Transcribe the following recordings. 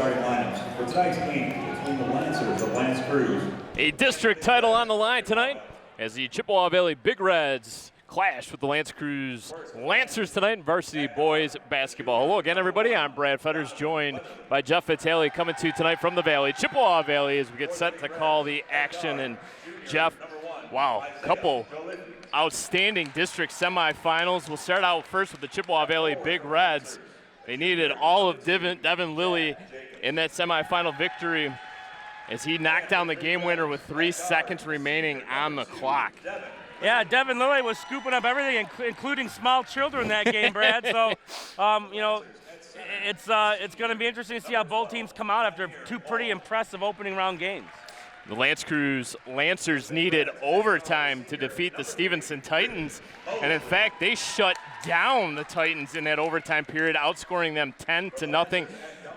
starting lineups for tonight's game between the Lancers of Lance Creuse. A district title on the line tonight as the Chippewa Valley Big Reds clash with the Lance Creuse Lancers tonight in varsity boys basketball. Hello again, everybody. I'm Brad Fetters, joined by Jeff Vitale, coming to you tonight from the Valley, Chippewa Valley, as we get set to call the action. And Jeff, wow, couple outstanding district semifinals. We'll start out first with the Chippewa Valley Big Reds. They needed all of Devin Lilly in that semifinal victory as he knocked down the game winner with 3 seconds remaining on the clock. Yeah, Devin Lilly was scooping up everything, including small children that game, Brad. So, it's going to be interesting to see how both teams come out after 2 pretty impressive opening round games. The Lance Creuse Lancers needed overtime to defeat the Stevenson Titans, and in fact, they shut down the Titans in that overtime period, outscoring them 10-0.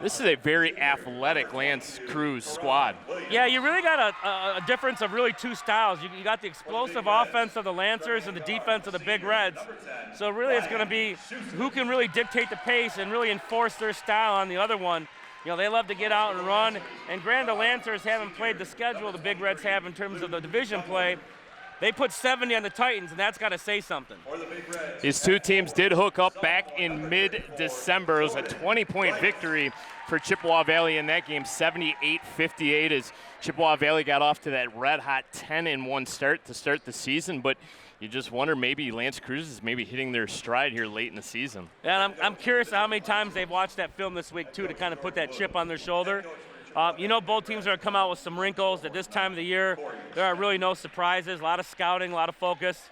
This is a very athletic Lance Creuse squad. Yeah, you really got a difference of really 2 styles. You got the explosive offense of the Lancers and the defense of the Big Reds. So really it's going to be who can really dictate the pace and really enforce their style on the other one. You know, they love to get out and run. And granted, the Lancers haven't played the schedule the Big Reds have in terms of the division play. They put 70 on the Titans, and that's got to say something. These 2 teams did hook up back in mid-December. It was a 20-point victory for Chippewa Valley in that game, 78-58, as Chippewa Valley got off to that red-hot 10-1 start to start the season. But you just wonder, maybe Lance Creuse is maybe hitting their stride here late in the season. Yeah, and I'm curious how many times they've watched that film this week, too, to kind of put that chip on their shoulder. Both teams are going to come out with some wrinkles. At this time of the year, there are really no surprises. A lot of scouting, a lot of focus.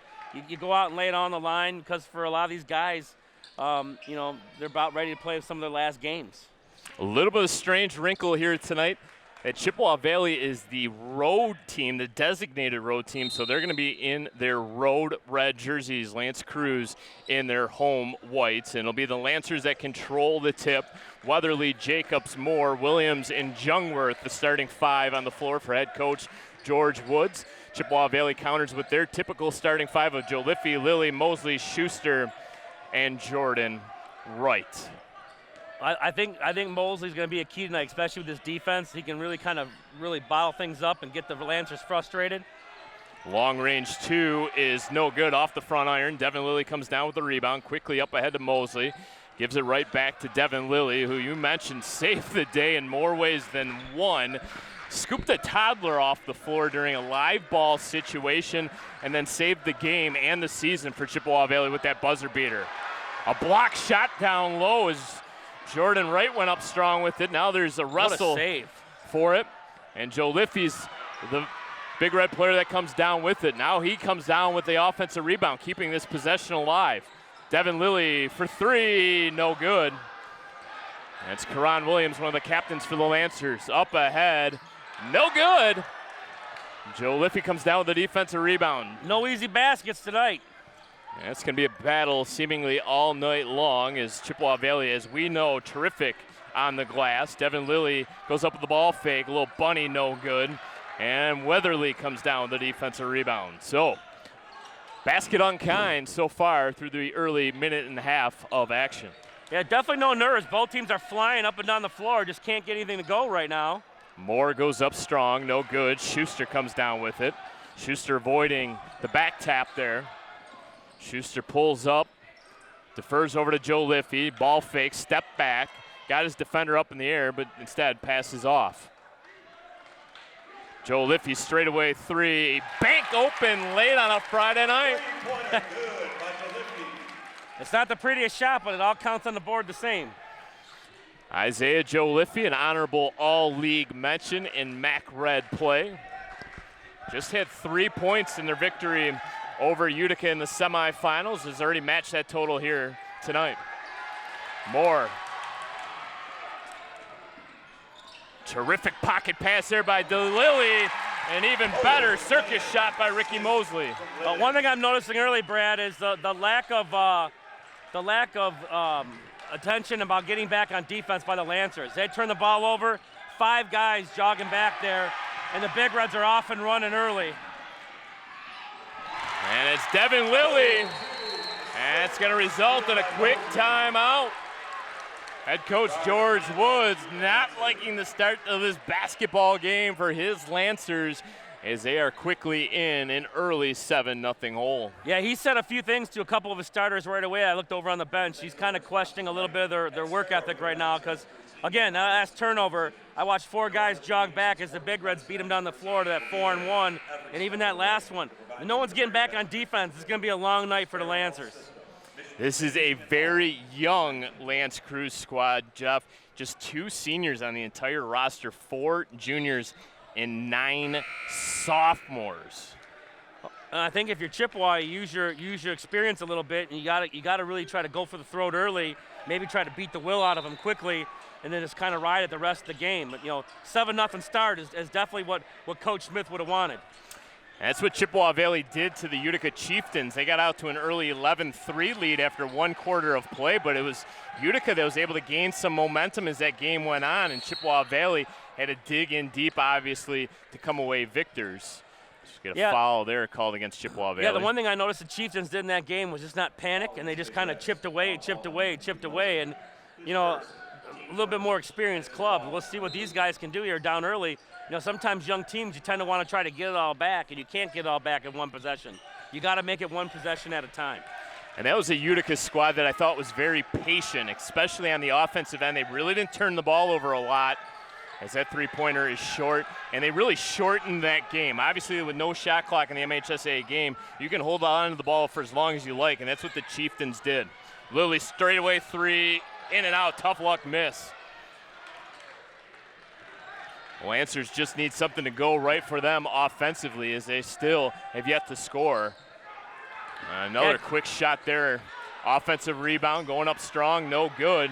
You go out and lay it on the line because for a lot of these guys, they're about ready to play some of their last games. A little bit of a strange wrinkle here tonight. At Chippewa Valley is the road team, the designated road team, so they're going to be in their road red jerseys. Lance Creuse in their home whites, and it'll be the Lancers that control the tip. Weatherly, Jacobs, Moore, Williams, and Jungworth, the starting 5 on the floor for head coach George Woods. Chippewa Valley counters with their typical starting 5 of Joe Liffey, Lilly, Mosley, Schuster, and Jordan Wright. I think Mosley's going to be a key tonight, especially with this defense. He can really bottle things up and get the Lancers frustrated. Long range 2 is no good off the front iron. Devin Lilly comes down with the rebound, quickly up ahead to Mosley. Gives it right back to Devin Lilly, who you mentioned saved the day in more ways than one. Scooped a toddler off the floor during a live ball situation and then saved the game and the season for Chippewa Valley with that buzzer beater. A block shot down low as Jordan Wright went up strong with it. Now there's a wrestle for it. And Joe Liffey's the Big Red player that comes down with it. Now he comes down with the offensive rebound, keeping this possession alive. Devin Lilly for 3, no good. That's Karan Williams, one of the captains for the Lancers. Up ahead, no good. Joe Liffey comes down with the defensive rebound. No easy baskets tonight. Yeah, it's going to be a battle seemingly all night long as Chippewa Valley, as we know, terrific on the glass. Devin Lilly goes up with the ball fake, a little bunny, no good. And Weatherly comes down with the defensive rebound. So, basket unkind so far through the early minute and a half of action. Yeah, definitely no nerves. Both teams are flying up and down the floor, just can't get anything to go right now. Moore goes up strong, no good. Schuster comes down with it. Schuster avoiding the back tap there. Schuster pulls up, defers over to Joe Liffey, ball fake, step back, got his defender up in the air, but instead passes off. Joe Liffey straightaway 3, bank open late on a Friday night. It's not the prettiest shot, but it all counts on the board the same. Isaiah Joe Liffey, an honorable all-league mention in MAC Red play. Just had 3 points in their victory over Utica in the semifinals. Has already matched that total here tonight. Moore. Terrific pocket pass there by DeLilly. An even better circus shot by Ricky Mosley. One thing I'm noticing early, Brad, is the lack of attention about getting back on defense by the Lancers. They turn the ball over, 5 guys jogging back there, and the Big Reds are off and running early. And it's Devin Lilly. And it's going to result in a quick timeout. Head coach George Woods not liking the start of this basketball game for his Lancers as they are quickly in an early 7-0 hole. Yeah, he said a few things to a couple of his starters right away. I looked over on the bench. He's kind of questioning a little bit of their work ethic right now because, again, that last turnover, I watched 4 guys jog back as the Big Reds beat them down the floor to that 4-1, and even that last one. No one's getting back on defense. It's going to be a long night for the Lancers. This is a very young Lance Creuse squad, Jeff. Just 2 seniors on the entire roster, 4 juniors and 9 sophomores. I think if you're Chippewa, you use your experience a little bit, and you got to really try to go for the throat early, maybe try to beat the will out of them quickly, and then just kind of ride it the rest of the game. But 7-0 start is definitely what Coach Smith would have wanted. That's what Chippewa Valley did to the Utica Chieftains. They got out to an early 11-3 lead after 1 quarter of play, but it was Utica that was able to gain some momentum as that game went on, and Chippewa Valley had to dig in deep, obviously, to come away victors. Just get a foul there called against Chippewa Valley. Yeah, the one thing I noticed the Chieftains did in that game was just not panic, and they just kind of chipped away, and, a little bit more experienced club. We'll see what these guys can do here down early. Sometimes young teams, you tend to want to try to get it all back, and you can't get it all back in one possession. You got to make it one possession at a time. And that was a Utica squad that I thought was very patient, especially on the offensive end. They really didn't turn the ball over a lot as that three-pointer is short, and they really shortened that game. Obviously, with no shot clock in the MHSAA game, you can hold on to the ball for as long as you like, and that's what the Chieftains did. Lilly straightaway 3, in and out, tough luck miss. Lancers just need something to go right for them offensively as they still have yet to score. Another quick shot there. Offensive rebound going up strong, no good.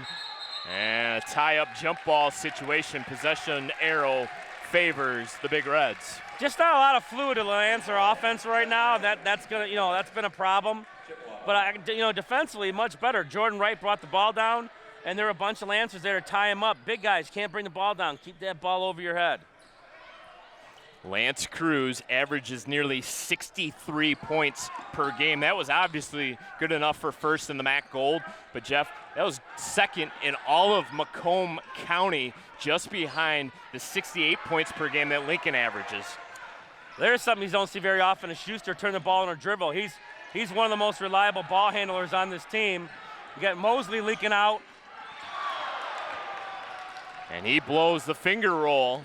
And a tie-up jump ball situation. Possession arrow favors the Big Reds. Just not a lot of fluid in the Lancer offense right now. That's been a problem. But defensively much better. Jordan Wright brought the ball down. And there are a bunch of Lancers there to tie him up. Big guys can't bring the ball down. Keep that ball over your head. Lance Creuse averages nearly 63 points per game. That was obviously good enough for first in the MAC Gold. But, Jeff, that was second in all of Macomb County, just behind the 68 points per game that Lincoln averages. There's something you don't see very often. Schuster turn the ball on a dribble. He's one of the most reliable ball handlers on this team. You got Mosley leaking out. And he blows the finger roll.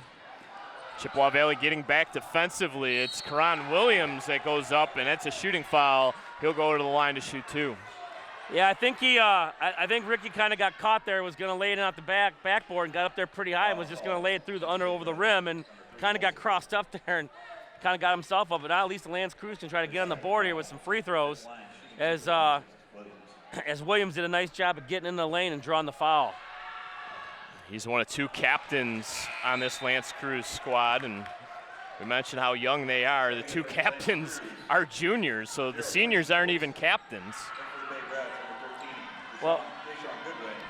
Chippewa Valley getting back defensively. It's Karan Williams that goes up, and that's a shooting foul. He'll go to the line to shoot 2. Yeah, I think I think Ricky kind of got caught there. Was going to lay it out the backboard and got up there pretty high and was just going to lay it through the over the rim and kind of got crossed up there and kind of got himself up. But now at least the Lance Creuse can try to get on the board here with some free throws, as Williams did a nice job of getting in the lane and drawing the foul. He's one of 2 captains on this Lance Creuse squad, and we mentioned how young they are. The 2 captains are juniors, so the seniors aren't even captains. Well,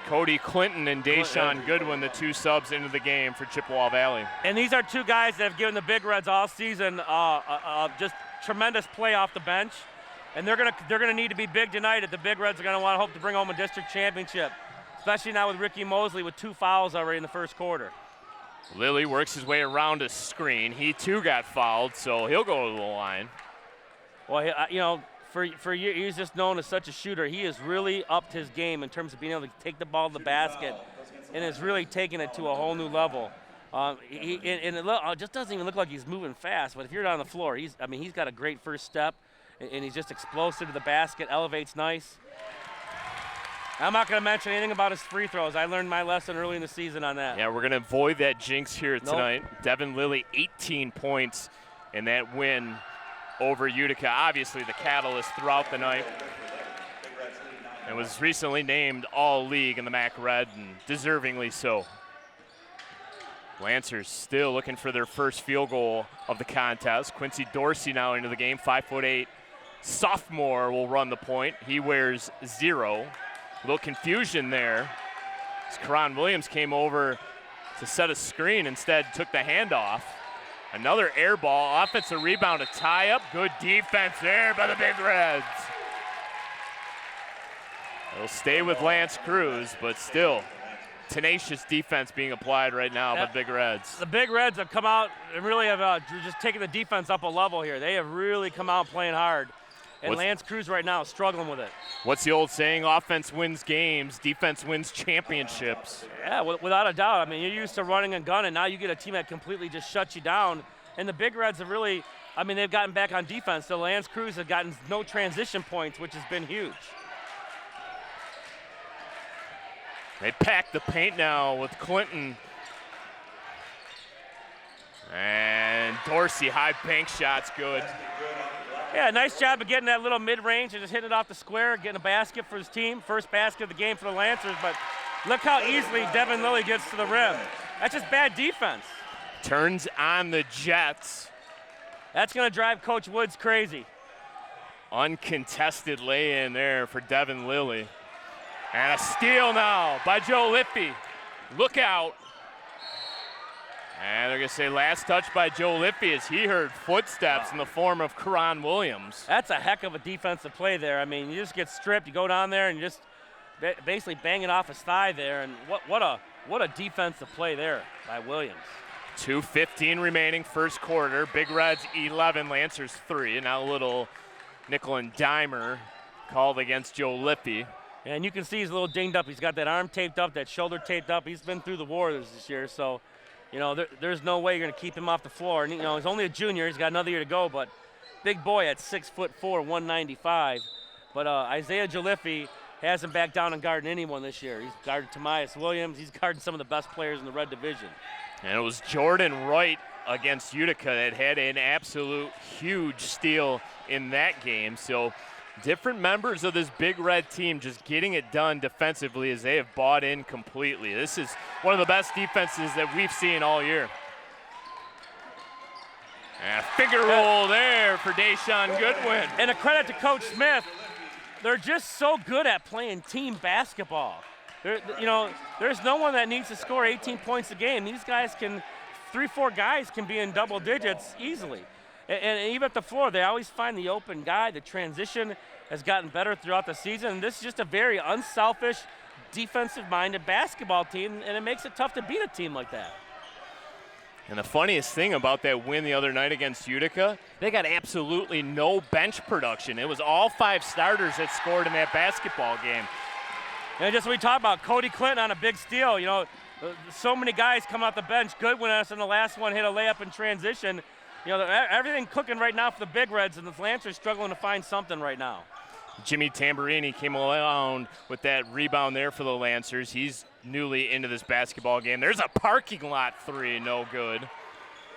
Cody Clinton and Deshaun Goodwin, the 2 subs into the game for Chippewa Valley. And these are 2 guys that have given the Big Reds all season just tremendous play off the bench, and they're gonna need to be big tonight if the Big Reds are gonna want to hope to bring home a district championship. Especially now with Ricky Mosley with 2 fouls already in the first quarter. Lilly works his way around a screen. He too got fouled, so he'll go to the line. Well, for years, he's just known as such a shooter. He has really upped his game in terms of being able to take the ball to the basket and has really taken it to a whole new level. It just doesn't even look like he's moving fast, but if you're down the floor, he's got a great first step, and he's just explosive to the basket, elevates nice. I'm not going to mention anything about his free throws. I learned my lesson early in the season on that. Yeah, we're going to avoid that jinx here tonight. Devin Lilly, 18 points in that win over Utica. Obviously the catalyst throughout the night. And was recently named All-League in the MAC Red, and deservingly so. Lancers still looking for their first field goal of the contest. Quincy Dorsey now into the game, 5'8" sophomore will run the point. He wears 0. A little confusion there as Karan Williams came over to set a screen, instead took the handoff. Another air ball, offensive rebound, a tie-up. Good defense there by the Big Reds. It'll stay with Lance Creuse, but still tenacious defense being applied right now by the Big Reds. The Big Reds have come out and really have just taken the defense up a level here. They have really come out playing hard. And Lance Creuse right now is struggling with it. What's the old saying? Offense wins games, defense wins championships. Yeah, without a doubt. I mean, you're used to running and gunning. Now you get a team that completely just shuts you down. And the Big Reds have really, I mean, they've gotten back on defense. So Lance Creuse has gotten no transition points, which has been huge. They pack the paint now with Clinton. And Dorsey, high bank shot's good. Yeah, nice job of getting that little mid-range and just hitting it off the square, getting a basket for his team. First basket of the game for the Lancers, but look how easily Devin Lilly gets to the rim. That's just bad defense. Turns on the Jets. That's going to drive Coach Woods crazy. Uncontested lay-in there for Devin Lilly. And a steal now by Joe Lippy. Look out. And they're going to say last touch by Joe Lippy as he heard footsteps in the form of Karan Williams. That's a heck of a defensive play there. I mean, you just get stripped, you go down there and you just basically bang it off his thigh there. And what a defensive play there by Williams. 2:15 remaining first quarter. Big Reds 11, Lancers 3. And now a little nickel and dimer called against Joe Lippy. And you can see he's a little dinged up. He's got that arm taped up, that shoulder taped up. He's been through the war this year, so you know, there's no way you're going to keep him off the floor. And, you know, he's only a junior. He's got another year to go, but big boy at 6'4", 195. But Isaiah Jaliffe hasn't backed down on guarding anyone this year. He's guarded Tomias Williams. He's guarded some of the best players in the Red Division. And it was Jordan Wright against Utica that had an absolute huge steal in that game. So different members of this Big Red team just getting it done defensively as they have bought in completely. This is one of the best defenses that we've seen all year. And a finger roll there for Deshaun Goodwin. And a credit to Coach Smith. They're just so good at playing team basketball. You know, there's no one that needs to score 18 points a game. These guys can, 3-4 guys can be in double digits easily. And even at the floor, they always find the open guy. The transition has gotten better throughout the season. And this is just a very unselfish, defensive-minded basketball team, and it makes it tough to beat a team like that. And the funniest thing about that win the other night against Utica, they got absolutely no bench production. It was all 5 starters that scored in that basketball game. And just we talked about Cody Clinton on a big steal. You know, so many guys come off the bench. Goodwin us in the last one hit a layup in transition. You know, everything cooking right now for the Big Reds, and the Lancers struggling to find something right now. Jimmy Tamburini came around with that rebound there for the Lancers. He's newly into this basketball game. There's a parking lot three, no good.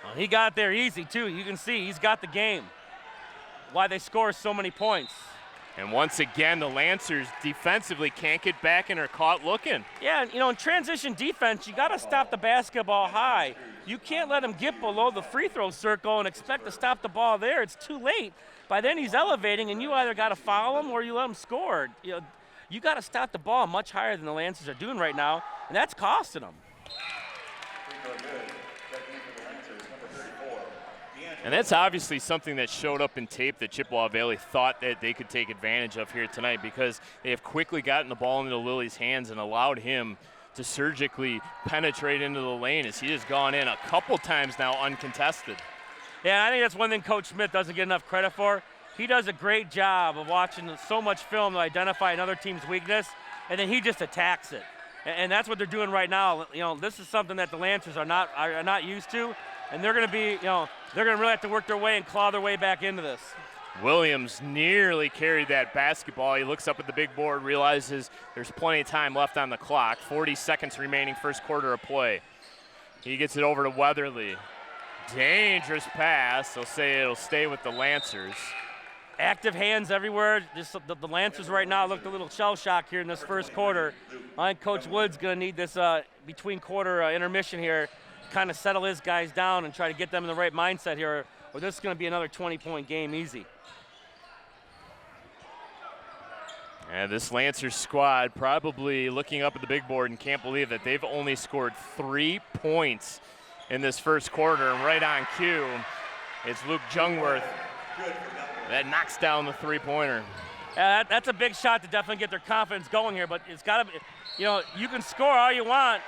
Well, he got there easy, too. You can see he's got the game. Why they score so many points. And once again, the Lancers defensively can't get back and are caught looking. Yeah, you know, in transition defense, you got to stop the basketball high. You can't let him get below the free throw circle and expect to stop the ball there. It's too late. By then he's elevating, and you either got to foul him or you let him score. You know, you got to stop the ball much higher than the Lancers are doing right now, and that's costing them. And that's obviously something that showed up in tape that Chippewa Valley thought that they could take advantage of here tonight, because they have quickly gotten the ball into Lilly's hands and allowed him to surgically penetrate into the lane as he has gone in a couple times now uncontested. Yeah, I think that's one thing Coach Smith doesn't get enough credit for. He does a great job of watching so much film to identify another team's weakness, and then he just attacks it. And that's what they're doing right now. You know, this is something that the Lancers are not used to, and they're going to be, you know, they're going to really have to work their way and claw their way back into this. Williams nearly carried that basketball. He looks up at the big board, realizes there's plenty of time left on the clock. 40 seconds remaining, first quarter of play. He gets it over to Weatherly. Dangerous pass. They'll say it'll stay with the Lancers. Active hands everywhere. Just the Lancers right now looked a little shell shock here in this first quarter. I think Coach Wood's going to need this between quarter intermission here, kind of settle his guys down and try to get them in the right mindset here, or this is going to be another 20-point game easy. And this Lancers squad probably looking up at the big board and can't believe that they've only scored 3 points in this first quarter. And right on cue, it's Luke Jungworth that knocks down the three-pointer. That's a big shot to definitely get their confidence going here, but it's got to be, you can score all you want,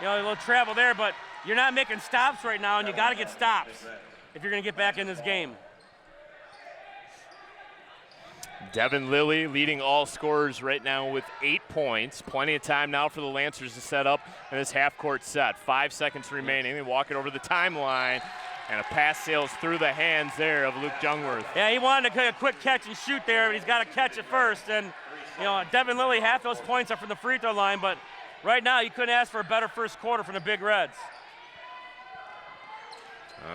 a little travel there, but you're not making stops right now, and you got to get stops if you're going to get back in this game. Devin Lilly leading all scorers right now with 8 points. Plenty of time now for the Lancers to set up in this half-court set. 5 seconds remaining. They walk it over the timeline, and a pass sails through the hands there of Luke Jungwirth. Yeah, he wanted to get a quick catch and shoot there, but he's got to catch it first. And, Devin Lilly, half those points are from the free throw line, but right now you couldn't ask for a better first quarter from the Big Reds.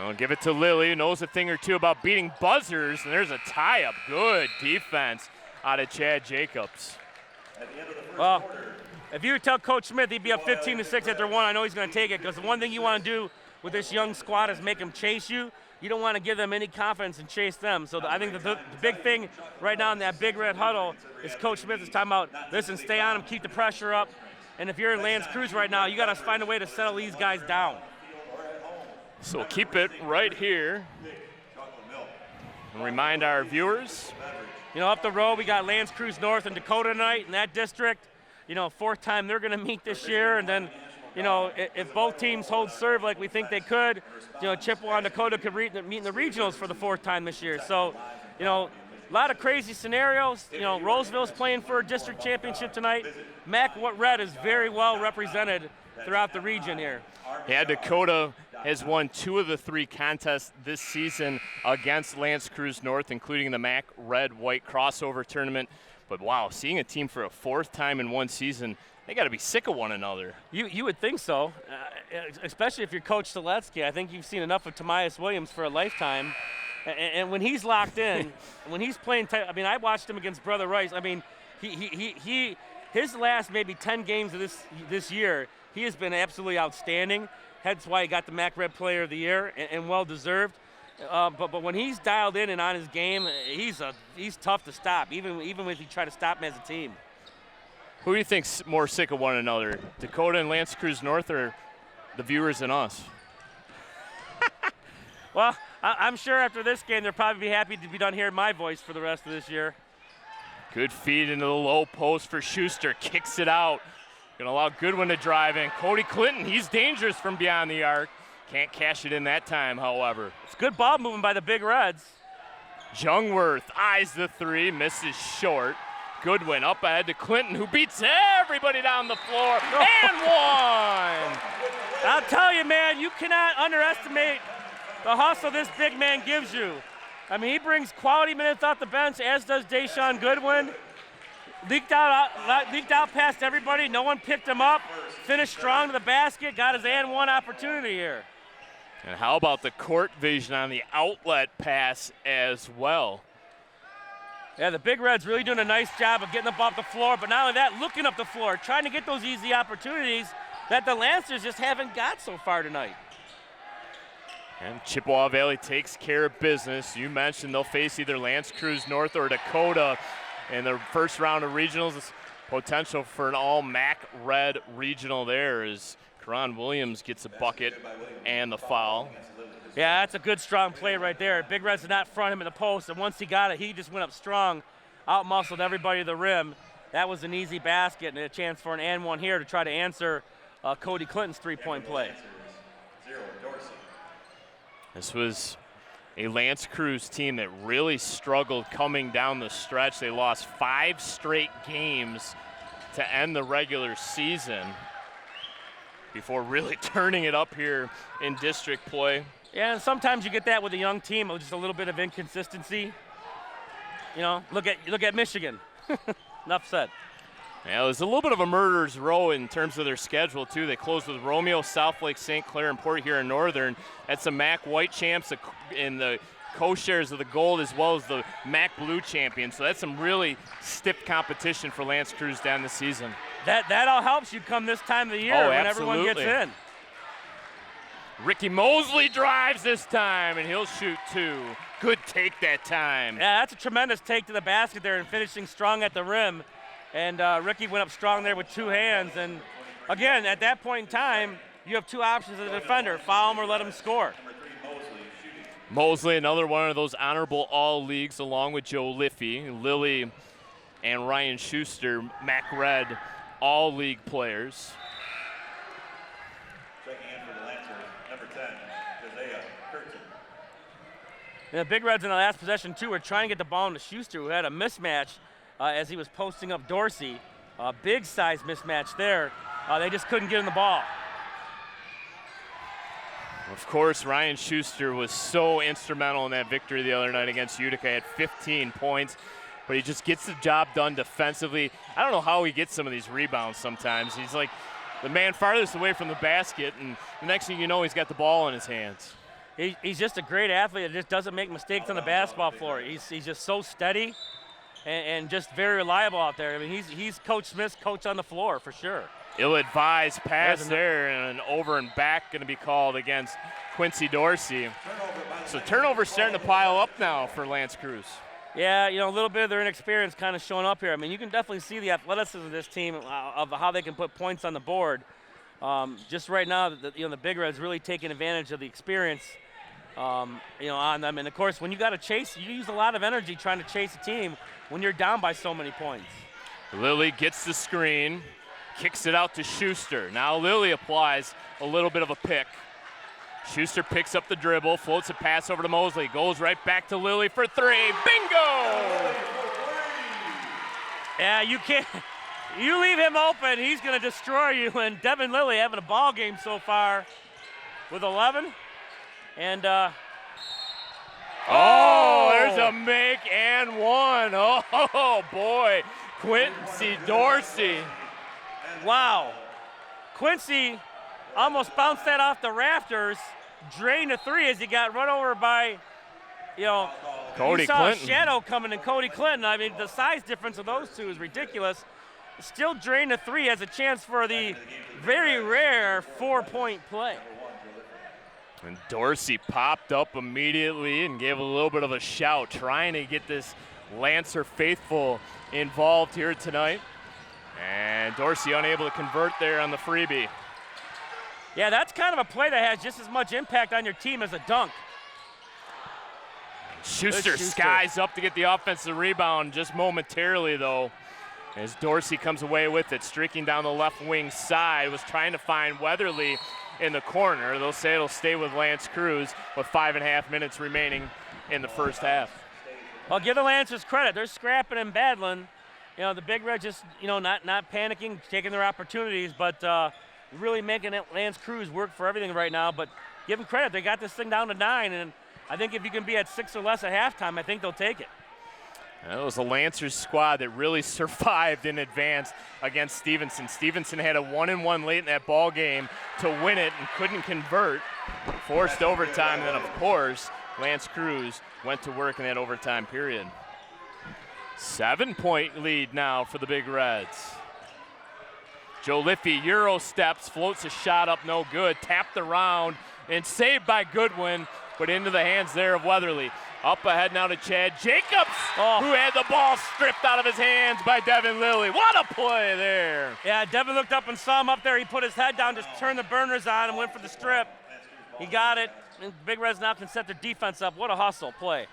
I'll give it to Lilly, who knows a thing or two about beating buzzers, and there's a tie-up. Good defense out of Chad Jacobs. Well, if you tell Coach Smith he'd be up 15-6 after one, I know he's going to take it, because the one thing you want to do with this young squad is make them chase you. You don't want to give them any confidence and chase them. So I think the big thing right now in that Big Red huddle is Coach Smith is talking about, listen, stay on them, keep the pressure up, and if you're in Lance Creuse right now, you got to find a way to settle these guys down. So keep it right here. And remind our viewers. Up the road, we got Lance Creuse North and Dakota tonight in that district. Fourth time they're going to meet this year. And then, if both teams hold serve like we think they could, Chippewa and Dakota could meet in the regionals for the fourth time this year. So, a lot of crazy scenarios. Roseville's playing for a district championship tonight. Mac Red is very well represented throughout the region here. Yeah, Dakota has won 2 of the 3 contests this season against Lance Creuse North, including the MAC Red-White crossover tournament. But wow, seeing a team for a 4th time in one season, they got to be sick of one another. You would think so, especially if you're Coach Seletsky. I think you've seen enough of Tomias Williams for a lifetime. And when he's locked in, when he's playing, I watched him against Brother Rice. His last maybe 10 games of this year, he has been absolutely outstanding. That's why he got the MAC Red Player of the Year, and well deserved. But when he's dialed in and on his game, he's tough to stop, even if you try to stop him as a team. Who do you think's more sick of one another, Dakota and Lance Creuse North, or the viewers and us? Well, I'm sure after this game they'll probably be happy to be done hearing my voice for the rest of this year. Good feed into the low post for Schuster, kicks it out. Gonna allow Goodwin to drive in. Cody Clinton, he's dangerous from beyond the arc. Can't cash it in that time, however. It's good ball movement by the Big Reds. Jungwirth eyes the 3, misses short. Goodwin up ahead to Clinton, who beats everybody down the floor, and one! I'll tell you, man, you cannot underestimate the hustle this big man gives you. He brings quality minutes off the bench, as does Deshaun Goodwin. Leaked out past everybody. No one picked him up. Finished strong to the basket. Got his and one opportunity here. And how about the court vision on the outlet pass as well? Yeah, the Big Reds really doing a nice job of getting up off the floor, but not only that, looking up the floor, trying to get those easy opportunities that the Lancers just haven't got so far tonight. And Chippewa Valley takes care of business. You mentioned they'll face either Lance Creuse North or Dakota in the first round of regionals. Potential for an all-MAC Red regional there as Karan Williams gets a bucket and the foul. Yeah, that's a good, strong play right there. Big Reds did not front him in the post, and once he got it, he just went up strong, out-muscled everybody to the rim. That was an easy basket and a chance for an and one here to try to answer Cody Clinton's three-point play. This was a Lance Creuse team that really struggled coming down the stretch. They lost 5 straight games to end the regular season before really turning it up here in district play. Yeah, and sometimes you get that with a young team, just a little bit of inconsistency. Look at Michigan. Enough said. Yeah, it was a little bit of a murderer's row in terms of their schedule, too. They closed with Romeo, Southlake, St. Clair, and Port Huron Northern. That's the MAC White champs in the co-shares of the gold as well as the MAC Blue champions. So that's some really stiff competition for Lance Creuse down the season. That all helps you come this time of the year when everyone gets in. Ricky Mosley drives this time, and he'll shoot 2. Good take that time. Yeah, that's a tremendous take to the basket there and finishing strong at the rim. And Ricky went up strong there with 2 hands. And, again, at that point in time, you have 2 options as a defender, foul him or let him score. Mosley, another one of those honorable all-leagues along with Joe Liffey. Lilly and Ryan Schuster, MAC Red, all league players. Checking in for the Lancers, number 10, Isaiah Curtin. The Big Reds in the last possession, too, were trying to get the ball into Schuster, who had a mismatch as he was posting up Dorsey. A big size mismatch there. They just couldn't get in the ball. Of course, Ryan Schuster was so instrumental in that victory the other night against Utica. He had 15 points, but he just gets the job done defensively. I don't know how he gets some of these rebounds sometimes. He's like the man farthest away from the basket, and the next thing you know, he's got the ball in his hands. He's just a great athlete that just doesn't make mistakes on the basketball floor. He's just so steady and just very reliable out there. I mean, he's Coach Smith's coach on the floor for sure. Ill-advised pass there, and an over and back going to be called against Quincy Dorsey. So turnover starting to pile up now for Lance Creuse. Yeah, a little bit of their inexperience kind of showing up here. I mean, you can definitely see the athleticism of this team, of how they can put points on the board. Just right now, the Big Reds really taking advantage of the experience, on them. And of course, when you got to chase, you use a lot of energy trying to chase a team when you're down by so many points. Lilly gets the screen, kicks it out to Schuster. Now Lilly applies a little bit of a pick. Schuster picks up the dribble, floats a pass over to Mosley, goes right back to Lilly for three. Bingo! Yeah, you can't. You leave him open, he's going to destroy you. And Devin Lilly having a ball game so far with 11. And there's a make and one. Oh boy, Quincy Dorsey. Wow. Quincy almost bounced that off the rafters, drained a three as he got run over by, Cody you saw Clinton. A shadow coming in Cody Clinton. I mean, the size difference of those two is ridiculous. Still drained a three, has a chance for the very rare 4-point play. And Dorsey popped up immediately and gave a little bit of a shout, trying to get this Lancer faithful involved here tonight. And Dorsey unable to convert there on the freebie. Yeah, that's kind of a play that has just as much impact on your team as a dunk. Schuster skies up to get the offensive rebound just momentarily, though, as Dorsey comes away with it, streaking down the left wing side, was trying to find Weatherly in the corner. They'll say it'll stay with Lance Creuse with 5.5 minutes remaining in the first half. Well, give the Lancers credit. They're scrapping and battling. The Big Red just, not panicking, taking their opportunities, but really making Lance Creuse work for everything right now. But give them credit. They got this thing down to 9, and I think if you can be at 6 or less at halftime, I think they'll take it. It was a Lancers squad that really survived in advance against Stevenson. Stevenson had a 1-and-1 late in that ball game to win it and couldn't convert. Forced overtime, and then, of course, Lance Creuse went to work in that overtime period. 7-point lead now for the Big Reds. Joe Liffey Euro steps, floats a shot up, no good, tapped around, and saved by Goodwin, but into the hands there of Weatherly. Up ahead now to Chad Jacobs, who had the ball stripped out of his hands by Devin Lilly. What a play there. Yeah, Devin looked up and saw him up there. He put his head down, just turned the burners on and went for the strip. He got it, and Big Reds now can set their defense up. What a hustle play.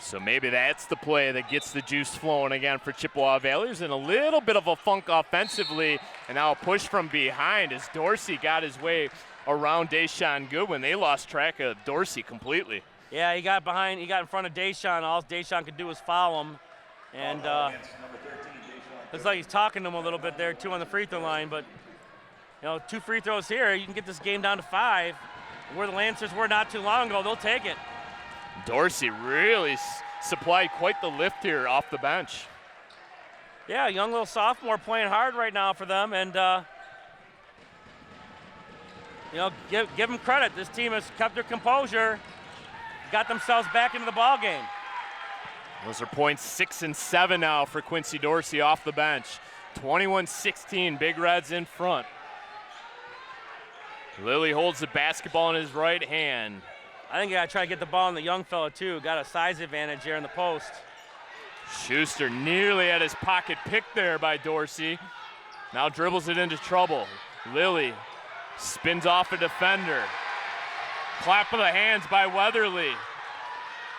So maybe that's the play that gets the juice flowing again for Chippewa Valley's, and a little bit of a funk offensively, and now a push from behind as Dorsey got his way around Deshaun Goodwin. They lost track of Dorsey completely. Yeah, he got behind, he got in front of Deshaun. All Deshaun could do was foul him. And looks like he's talking to him a little bit there, too, on the free throw line. But, 2 free throws here, you can get this game down to 5. Where the Lancers were not too long ago, they'll take it. Dorsey really supplied quite the lift here off the bench. Yeah, young little sophomore playing hard right now for them. And, give them credit. This team has kept their composure, got themselves back into the ball game. Those are points 6 and 7 now for Quincy Dorsey off the bench. 21-16, Big Reds in front. Lilly holds the basketball in his right hand. I think you got to try to get the ball in the young fella, too. Got a size advantage here in the post. Schuster nearly at his pocket pick there by Dorsey. Now dribbles it into trouble. Lilly spins off a defender. Clap of the hands by Weatherly.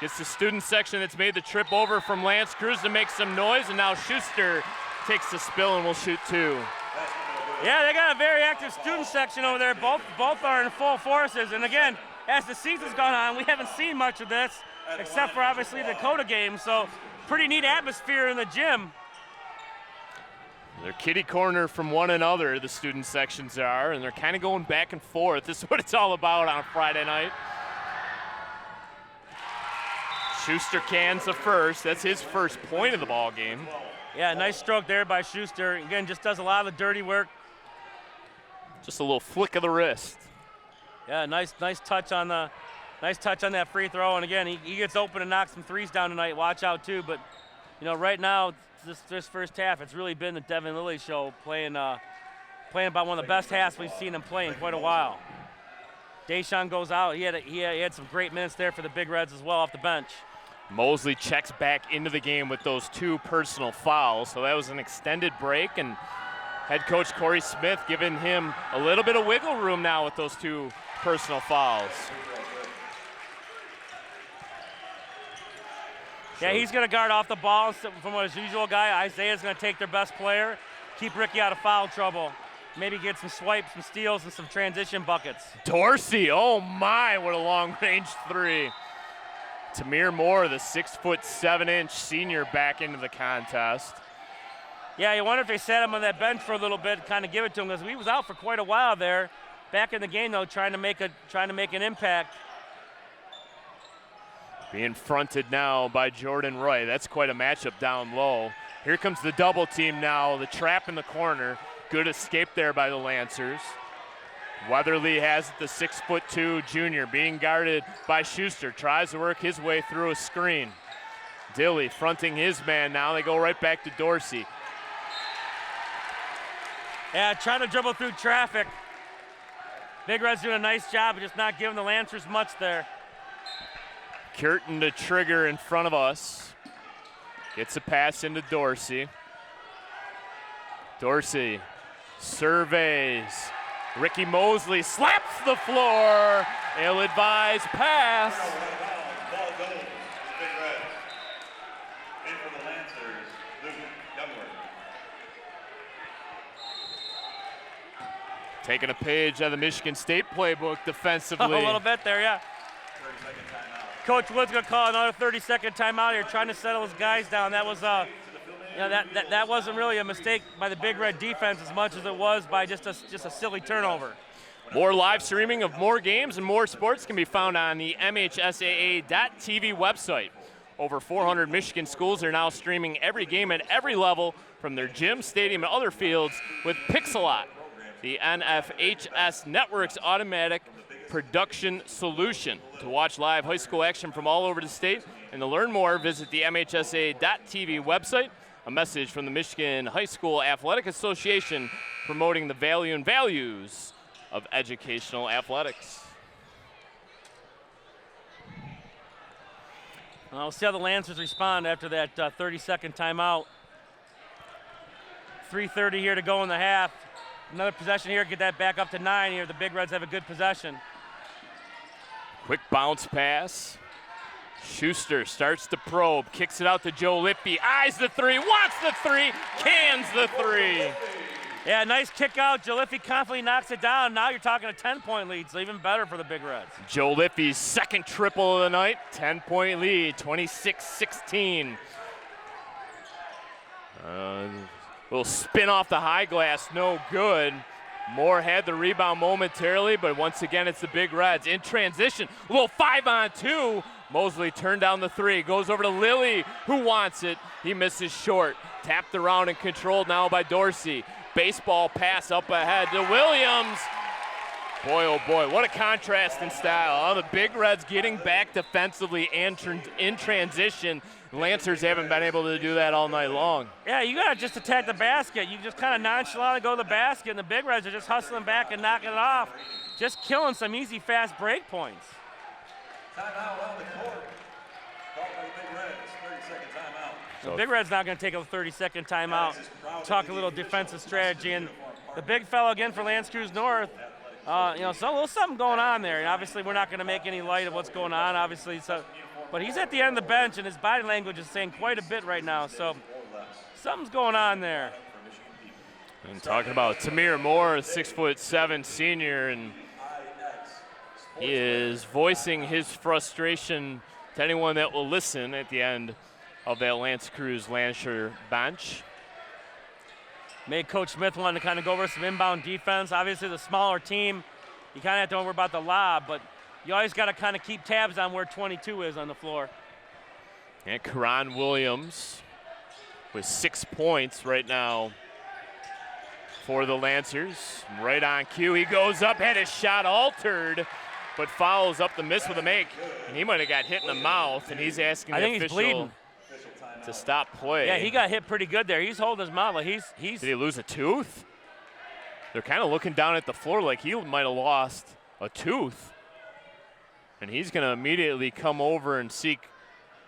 Gets the student section that's made the trip over from Lance Creuse to make some noise, and now Schuster takes the spill and will shoot 2. Yeah, they got a very active student section over there. Both are in full forces. And again, as the season's gone on, we haven't seen much of this, except for obviously the Dakota game. So pretty neat atmosphere in the gym. They're kitty corner from one another, the student sections are, and they're kind of going back and forth. This is what it's all about on a Friday night. Schuster cans the first. That's his first point of the ball game. Yeah, nice stroke there by Schuster. Again, just does a lot of the dirty work. Just a little flick of the wrist. Yeah, nice touch on that free throw. And again, he gets open and knocks some threes down tonight. Watch out too. But right now, this first half, it's really been the Devin Lilly show, playing about one of the best halves we've seen him play in quite a while. Deshaun goes out. He had some great minutes there for the Big Reds as well off the bench. Mosley checks back into the game with those 2 personal fouls. So that was an extended break, and head coach Corey Smith giving him a little bit of wiggle room now with those 2 personal fouls. Yeah, he's going to guard off the ball from his usual guy. Isaiah's going to take their best player, keep Ricky out of foul trouble. Maybe get some swipes, some steals, and some transition buckets. Dorsey, oh my, what a long-range 3. Tamir Moore, the 6'7" senior, back into the contest. Yeah, you wonder if they sat him on that bench for a little bit, kind of give it to him, because he was out for quite a while there. Back in the game though, trying to make an impact. Being fronted now by Jordan Roy. That's quite a matchup down low. Here comes the double team now. The trap in the corner. Good escape there by the Lancers. Weatherly has it, the 6'2" junior, being guarded by Schuster. Tries to work his way through a screen. Dilly fronting his man now. They go right back to Dorsey. Yeah, trying to dribble through traffic. Big Red's doing a nice job of just not giving the Lancers much there. Curtin to trigger in front of us. Gets a pass into Dorsey. Dorsey surveys. Ricky Mosley slaps the floor. Ill-advised pass. Ball goes. Big Reds. In for the Lancers. Luke Youngworth. Taking a page out of the Michigan State playbook defensively. A little bit there, yeah. 30-second timeout. Coach Wood's gonna call another 30-second timeout here, trying to settle his guys down. That was that wasn't really a mistake by the Big Red defense as much as it was by just a silly turnover. More live streaming of more games and more sports can be found on the MHSAA.TV website. Over 400 Michigan schools are now streaming every game at every level from their gym, stadium, and other fields with Pixelot, the NFHS Network's automatic production solution. To watch live high school action from all over the state and to learn more, visit the MHSAA.TV website. A message from the Michigan High School Athletic Association promoting the value and values of educational athletics. We'll see how the Lancers respond after that 30-second timeout. 3:30 here to go in the half. Another possession here, get that back up to 9 here. The Big Reds have a good possession. Quick bounce pass. Schuster starts to probe, kicks it out to Joe Lippy, eyes the 3, wants the 3, cans the 3. Yeah, nice kick out. Joe Lippy confidently knocks it down. Now you're talking a 10-point lead, so even better for the Big Reds. Joe Lippy's second triple of the night, 10-point lead, 26-16. Little spin off the high glass, no good. Moore had the rebound momentarily, but once again, it's the Big Reds. In transition, a little 5-on-2. Mosley turned down the 3, goes over to Lilly, who wants it. He misses short. Tapped around and controlled now by Dorsey. Baseball pass up ahead to Williams. Boy, oh boy, what a contrast in style. The Big Reds getting back defensively and in transition. Lancers haven't been able to do that all night long. Yeah, you got to just attack the basket. You just kind of nonchalantly go to the basket, and the Big Reds are just hustling back and knocking it off. Just killing some easy, fast break points. Timeout on the court. Called by the Big Reds. 30-second timeout. The Big Red's not going to take a 30-second timeout. Talk a little defensive strategy. And the big fellow again for Lance Creuse North. So a little something going on there. And obviously, we're not going to make any light of what's going on. Obviously, it's But he's at the end of the bench, and his body language is saying quite a bit right now. So something's going on there. And talking about Tamir Moore, a 6'7" senior, and he is voicing his frustration to anyone that will listen at the end of that Lance Creuse Lansher bench. Made Coach Smith want to kind of go over some inbound defense. Obviously, the smaller team, you kind of have to worry about the lob, but you always got to kind of keep tabs on where 22 is on the floor. And Karan Williams with 6 points right now for the Lancers. Right on cue, he goes up, had his shot altered, but follows up the miss with a make. And he might have got hit in the mouth, and he's asking the official he's bleeding to stop play. Yeah, he got hit pretty good there. He's holding his mouth. Did he lose a tooth? They're kind of looking down at the floor like he might have lost a tooth. And he's going to immediately come over and seek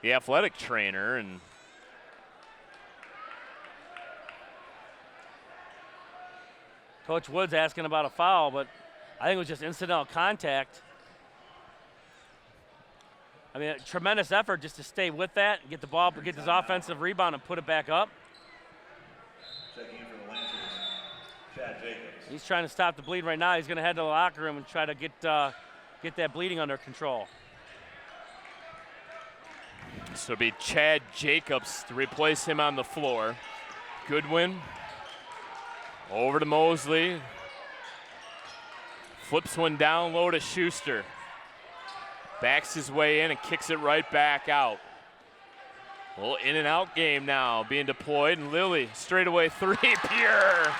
the athletic trainer. And Coach Wood's asking about a foul, but I think it was just incidental contact. I mean, a tremendous effort just to stay with that, get the ball, get this offensive rebound and put it back up. Checking in for the Lancers, Chad Jacobs. He's trying to stop the bleed right now. He's going to head to the locker room and try to get that bleeding under control. So it'll be Chad Jacobs to replace him on the floor. Goodwin over to Mosley. Flips one down low to Schuster. Backs his way in and kicks it right back out. A little in and out game now being deployed, and Lilly straightaway three, pure.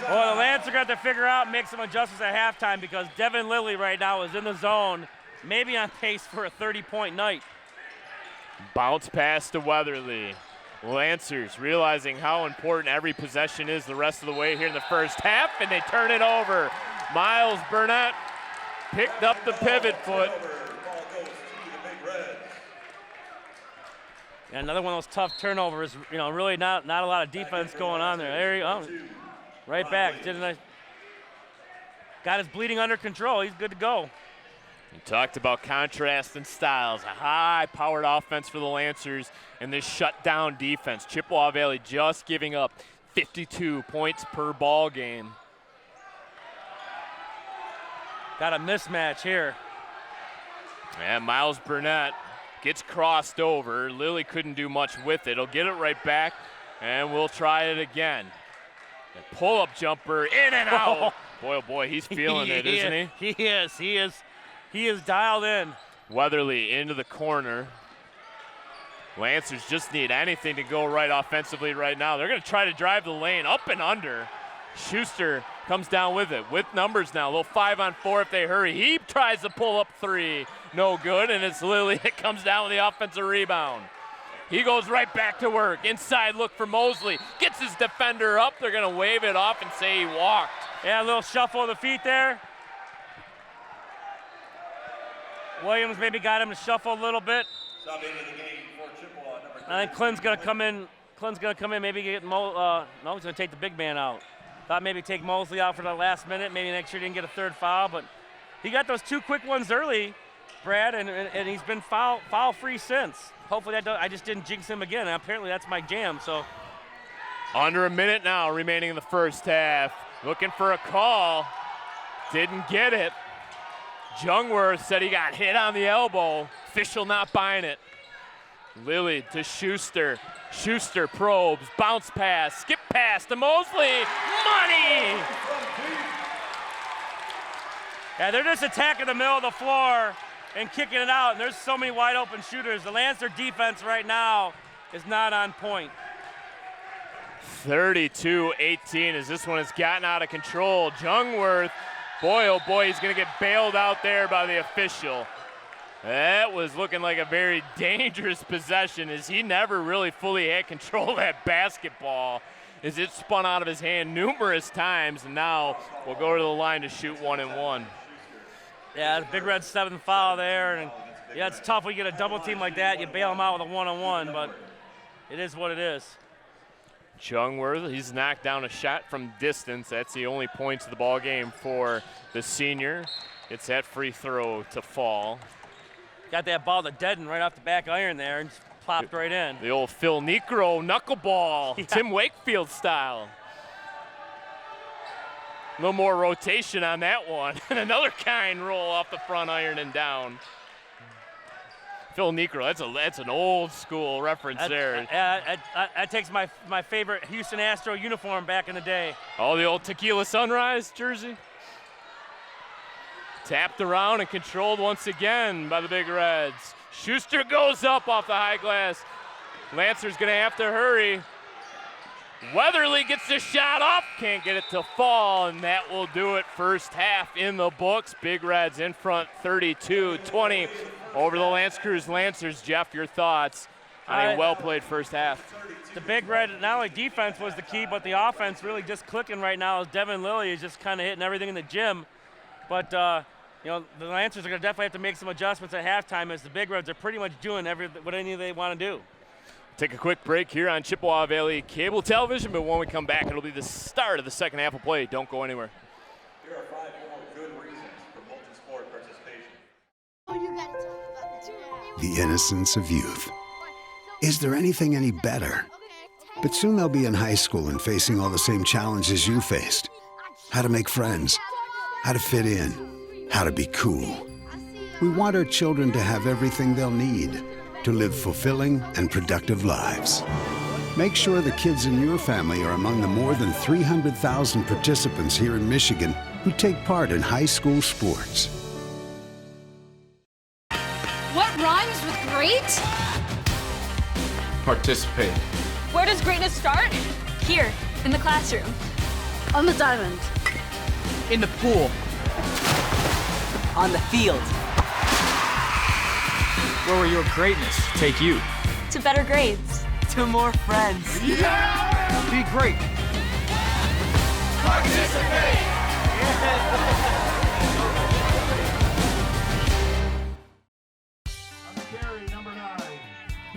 Well, the Lancers got to figure out, make some adjustments at halftime because Devin Lilly right now is in the zone, maybe on pace for a 30-point night. Bounce pass to Weatherly. Lancers realizing how important every possession is the rest of the way here in the first half, and they turn it over. Miles Burnett picked up the pivot foot. And another one of those tough turnovers, really not a lot of defense going on there. There you go. Right back. Got his bleeding under control. He's good to go. You talked about contrast and styles. A high-powered offense for the Lancers and this shutdown defense. Chippewa Valley just giving up 52 points per ball game. Got a mismatch here. And Miles Burnett gets crossed over. Lilly couldn't do much with it. He'll get it right back, and we'll try it again. A pull-up jumper, in and out. Boy, oh boy, he's feeling it, isn't he? He is dialed in. Weatherly into the corner. Lancers just need anything to go right offensively right now. They're going to try to drive the lane up and under. Schuster comes down with it, with numbers now. A little 5-on-4 if they hurry. He tries to pull up three. No good, and it's Lilly that comes down with the offensive rebound. He goes right back to work. Inside look for Mosley. Gets his defender up. They're going to wave it off and say he walked. Yeah, a little shuffle of the feet there. Williams maybe got him to shuffle a little bit. Sub into the game for Chippewa, number 3. I think Clint's going to come in. Maybe get no, he's going to take the big man out. Thought maybe take Mosley out for the last minute. Maybe next year didn't get a third foul, but he got those two quick ones early, Brad, and he's been foul-free since. Hopefully I just didn't jinx him again. Apparently that's my jam. So under a minute now remaining in the first half. Looking for a call. Didn't get it. Jungworth said he got hit on the elbow. Official not buying it. Lilly to Schuster. Schuster probes, bounce pass, skip pass to Mosley. Money! Yeah, they're just attacking the middle of the floor and kicking it out, and there's so many wide open shooters. The Lancer defense right now is not on point. 32-18 as this one has gotten out of control. Jungworth, boy, oh boy, he's going to get bailed out there by the official. That was looking like a very dangerous possession as he never really fully had control of that basketball as it spun out of his hand numerous times, and now we'll go to the line to shoot 1-and-1. Yeah, the Big Red 7th foul there, and yeah, it's tough when you get a double team like that. You bail him out with a 1-on-1, but it is what it is. Jungworth, he's knocked down a shot from distance. That's the only points of the ball game for the senior. It's that free throw to fall. got that ball to deaden right off the back iron there and just plopped right in. The old Phil Necro knuckleball, yeah. Tim Wakefield style. A little more rotation on that one. And another kind roll off the front iron and down. Phil Necro, that's an old school reference there. That takes my favorite Houston Astro uniform back in the day. Oh, the old Tequila Sunrise jersey. Tapped around and controlled once again by the Big Reds. Schuster goes up off the high glass. Lancer's gonna have to hurry. Weatherly gets the shot off, can't get it to fall, and that will do it. First half in the books. Big Reds in front 32-20 over the Lance Creuse Lancers. Jeff, your thoughts on a well-played first half? The Big Red, not only defense was the key, but the offense really just clicking right now as Devin Lilly is just kind of hitting everything in the gym. But, the Lancers are going to definitely have to make some adjustments at halftime as the Big Reds are pretty much doing what anything they want to do. Take a quick break here on Chippewa Valley Cable Television, but when we come back, it'll be the start of the second half of play. Don't go anywhere. Here are 5 more good reasons for multi-sport participation. The innocence of youth. Is there anything any better? But soon they'll be in high school and facing all the same challenges you faced. How to make friends, how to fit in, how to be cool. We want our children to have everything they'll need to live fulfilling and productive lives. Make sure the kids in your family are among the more than 300,000 participants here in Michigan who take part in high school sports. What rhymes with great? Participate. Where does greatness start? Here, in the classroom. On the diamond. In the pool. On the field. Where will your greatness take you? To better grades. To more friends. Yeah! Be great. Participate!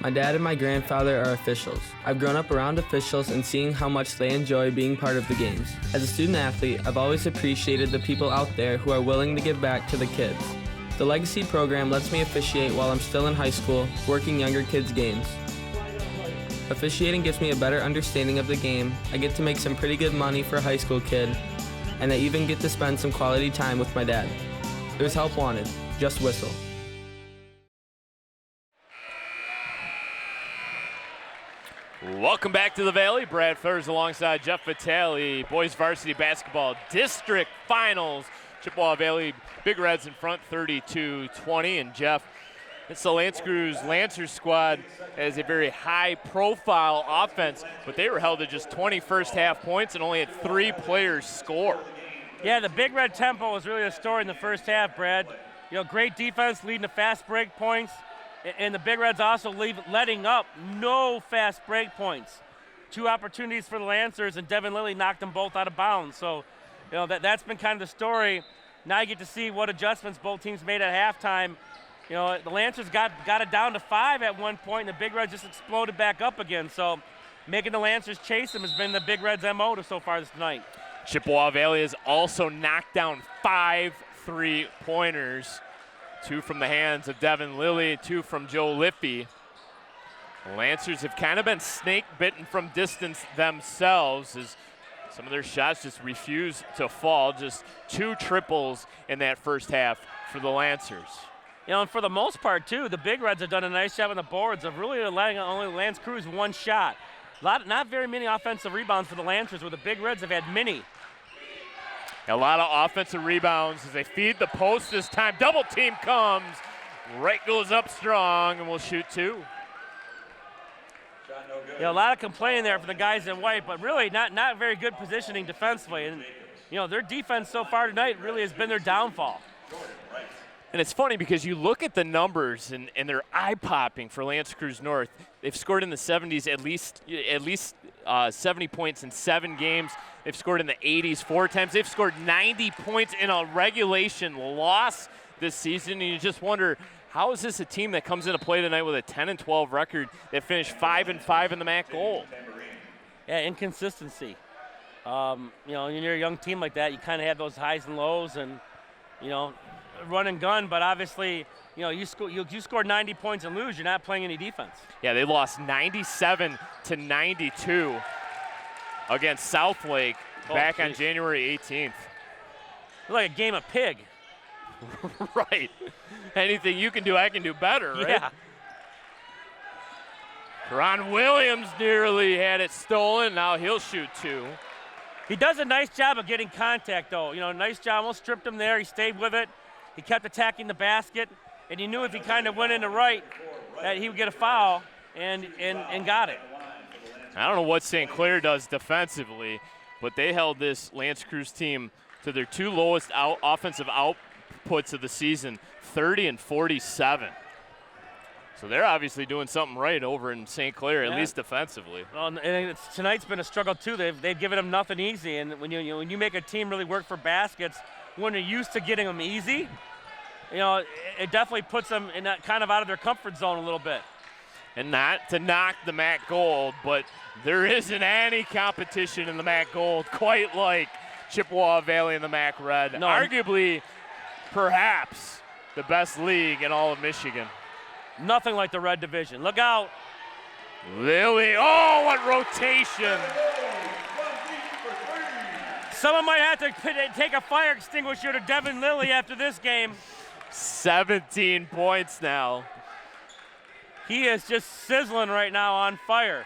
My dad and my grandfather are officials. I've grown up around officials and seeing how much they enjoy being part of the games. As a student athlete, I've always appreciated the people out there who are willing to give back to the kids. The Legacy program lets me officiate while I'm still in high school, working younger kids' games. Officiating gives me a better understanding of the game, I get to make some pretty good money for a high school kid, and I even get to spend some quality time with my dad. There's help wanted, just whistle. Welcome back to the Valley. Brad Furs alongside Jeff Vitale. Boys Varsity Basketball District Finals. Chippewa Valley Big Reds in front 32-20. And Jeff, it's the Lance Creuse Lancers squad as a very high-profile offense, but they were held to just 20 first-half points and only had 3 players score. Yeah, the Big Red tempo was really the story in the first half, Brad. Great defense leading to fast break points, and the Big Reds also letting up no fast break points. 2 opportunities for the Lancers, and Devin Lilly knocked them both out of bounds. So, that's been kind of the story. Now you get to see what adjustments both teams made at halftime. The Lancers got it down to 5 at one point, and the Big Reds just exploded back up again. So making the Lancers chase them has been the Big Reds' MO so far this night. Chippewa Valley has also knocked down 5 3-pointers. 2 from the hands of Devin Lilly, 2 from Joe Liffey. The Lancers have kind of been snake-bitten from distance themselves as some of their shots just refuse to fall. Just 2 triples in that first half for the Lancers. And for the most part, too, the Big Reds have done a nice job on the boards of really letting only Lance Creuse 1 shot. Not very many offensive rebounds for the Lancers, where the Big Reds have had many. A lot of offensive rebounds as they feed the post this time. Double team comes. Right goes up strong, and we'll shoot 2. A lot of complaining there for the guys in white, but really not very good positioning defensively. And their defense so far tonight really has been their downfall. And it's funny because you look at the numbers and they're eye-popping for Lance Creuse North. They've scored in the 70s at least 70 points in 7 games. They've scored in the 80s 4 times. They've scored 90 points in a regulation loss this season, and you just wonder, how is this a team that comes into play tonight with a 10-12 record that finished 5-5 in the MAC goal? Yeah, inconsistency. When you're a young team like that, you kind of have those highs and lows, and run and gun, but obviously, you scored 90 points and lose, you're not playing any defense. Yeah, they lost 97-92 against Southlake back on January 18th. Like a game of pig. Right. Anything you can do, I can do better, right? Yeah. Ron Williams nearly had it stolen. Now he'll shoot 2. He does a nice job of getting contact, though. Nice job. Almost stripped him there. He stayed with it. He kept attacking the basket, and he knew if he kind of went in the right that he would get a foul, and got it. I don't know what St. Clair does defensively, but they held this L'Anse Creuse team to their 2 lowest offensive outputs of the season, 30 and 47. So they're obviously doing something right over in St. Clair, at least defensively. Well, and tonight's been a struggle too. They've given them nothing easy, and when you make a team really work for baskets, when they're used to getting them easy, it definitely puts them in that kind of out of their comfort zone a little bit. And not to knock the MAC Gold, but there isn't any competition in the MAC Gold quite like Chippewa Valley and the MAC Red. No. Arguably, perhaps, the best league in all of Michigan. Nothing like the Red Division. Look out. Lily, oh, what rotation. Someone might have to take a fire extinguisher to Devin Lilly after this game. 17 points now. He is just sizzling right now, on fire.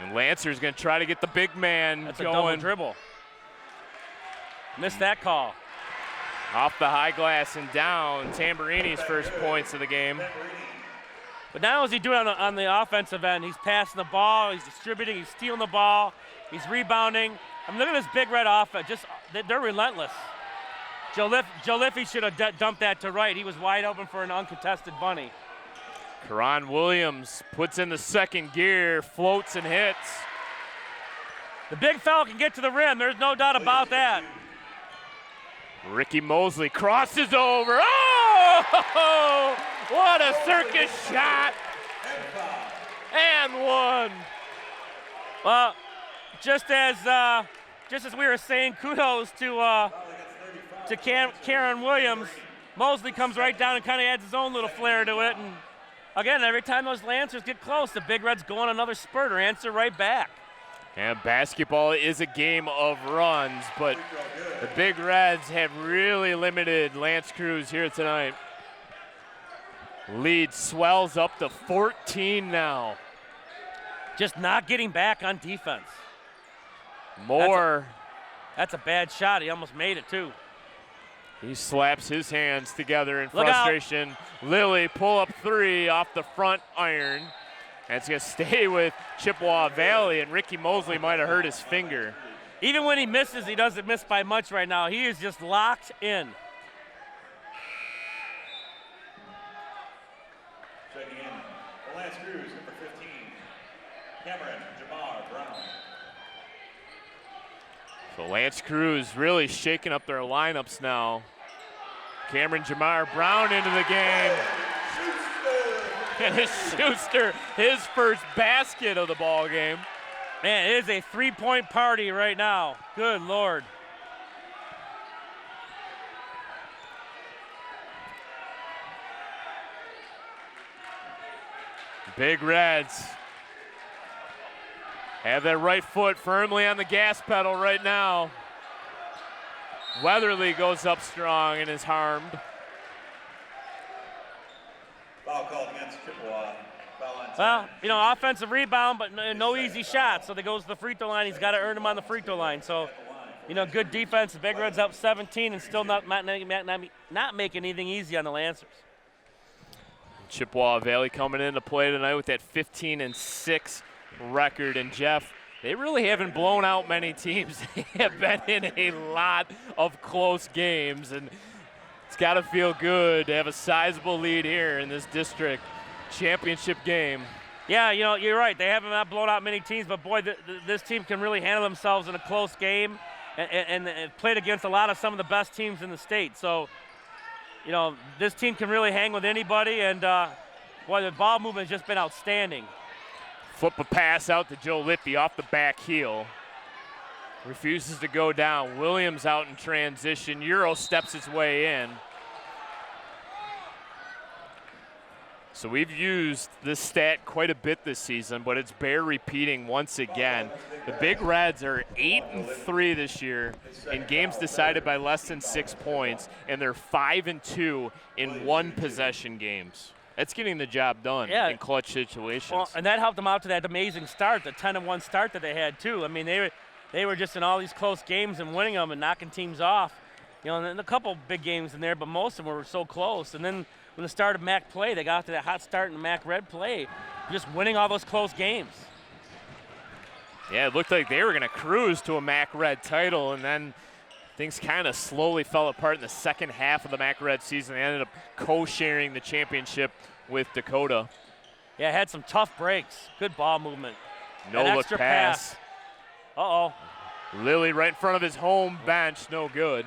And Lancer's going to try to get the big man That's going. a double dribble. Missed that call. Off the high glass and down. Tamburini's first points of the game. But now as he doing on the offensive end, he's passing the ball, he's distributing, he's stealing the ball, he's rebounding. I mean, look at this Big Red offense. They're relentless. Joe Liffey should have dumped that to right. He was wide open for an uncontested bunny. Karan Williams puts in the second gear, floats and hits. The big fella can get to the rim. There's no doubt about that. Ricky Mosley crosses over. Oh, what a circus shot. And one. Well, just as we were saying, kudos to Karen Williams. Mosley comes right down and kind of adds his own little flair to it. And again, every time those Lancers get close, the Big Reds go on another spurt or answer right back. And basketball is a game of runs, but the Big Reds have really limited L'Anse Creuse here tonight. Lead swells up to 14 now. Just not getting back on defense. More. That's a bad shot. He almost made it, too. He slaps his hands together in Look frustration. Lilly pull up 3 off the front iron. And it's going to stay with Chippewa Valley, and Ricky Mosley might have hurt his finger. Even when he misses, he doesn't miss by much right now. He is just locked in. Checking in, for L'Anse Creuse, number 15, Cameron Jamar Brown. So L'Anse Creuse really shaking up their lineups now. Cameron Jamar Brown into the game. And it's Schuster, his first basket of the ball game. Man, it is a three-point party right now. Good Lord. Big Reds have their right foot firmly on the gas pedal right now. Weatherly goes up strong and is harmed. Foul called against Chippewa. Well, offensive rebound, but no easy shots. So they goes to the free throw line. He's got to earn them on the free throw line. So, good defense. The Big Reds up 17 and still not making anything easy on the Lancers. Chippewa Valley coming into play tonight with that 15-6 record. And Jeff, they really haven't blown out many teams. They have been in a lot of close games, and it's got to feel good to have a sizable lead here in this district championship game. Yeah, you're right. They haven't not blown out many teams, but boy, this team can really handle themselves in a close game and played against some of the best teams in the state. So, this team can really hang with anybody, and boy, the ball movement has just been outstanding. Flip a pass out to Joe Lippy off the back heel. refuses to go down. Williams out in transition. Euro steps his way in. So we've used this stat quite a bit this season, but it's bear repeating once again. The Big Reds are 8-3 this year in games decided by less than 6 points, and they're 5-2 in one possession games. That's getting the job done in clutch situations. Well, and that helped them out to that amazing start, the 10-1 start that they had too. I mean, they were just in all these close games and winning them and knocking teams off. You know, and a couple big games in there, but most of them were so close. And then when the start of MAC play, they got to that hot start in the MAC Red play, just winning all those close games. Yeah, it looked like they were going to cruise to a MAC Red title, and then things kind of slowly fell apart in the second half of the MAC Red season. They ended up co-sharing the championship with Dakota. Yeah, had some tough breaks. Good ball movement. No-look pass. Uh-oh. Lilly right in front of his home bench, no good.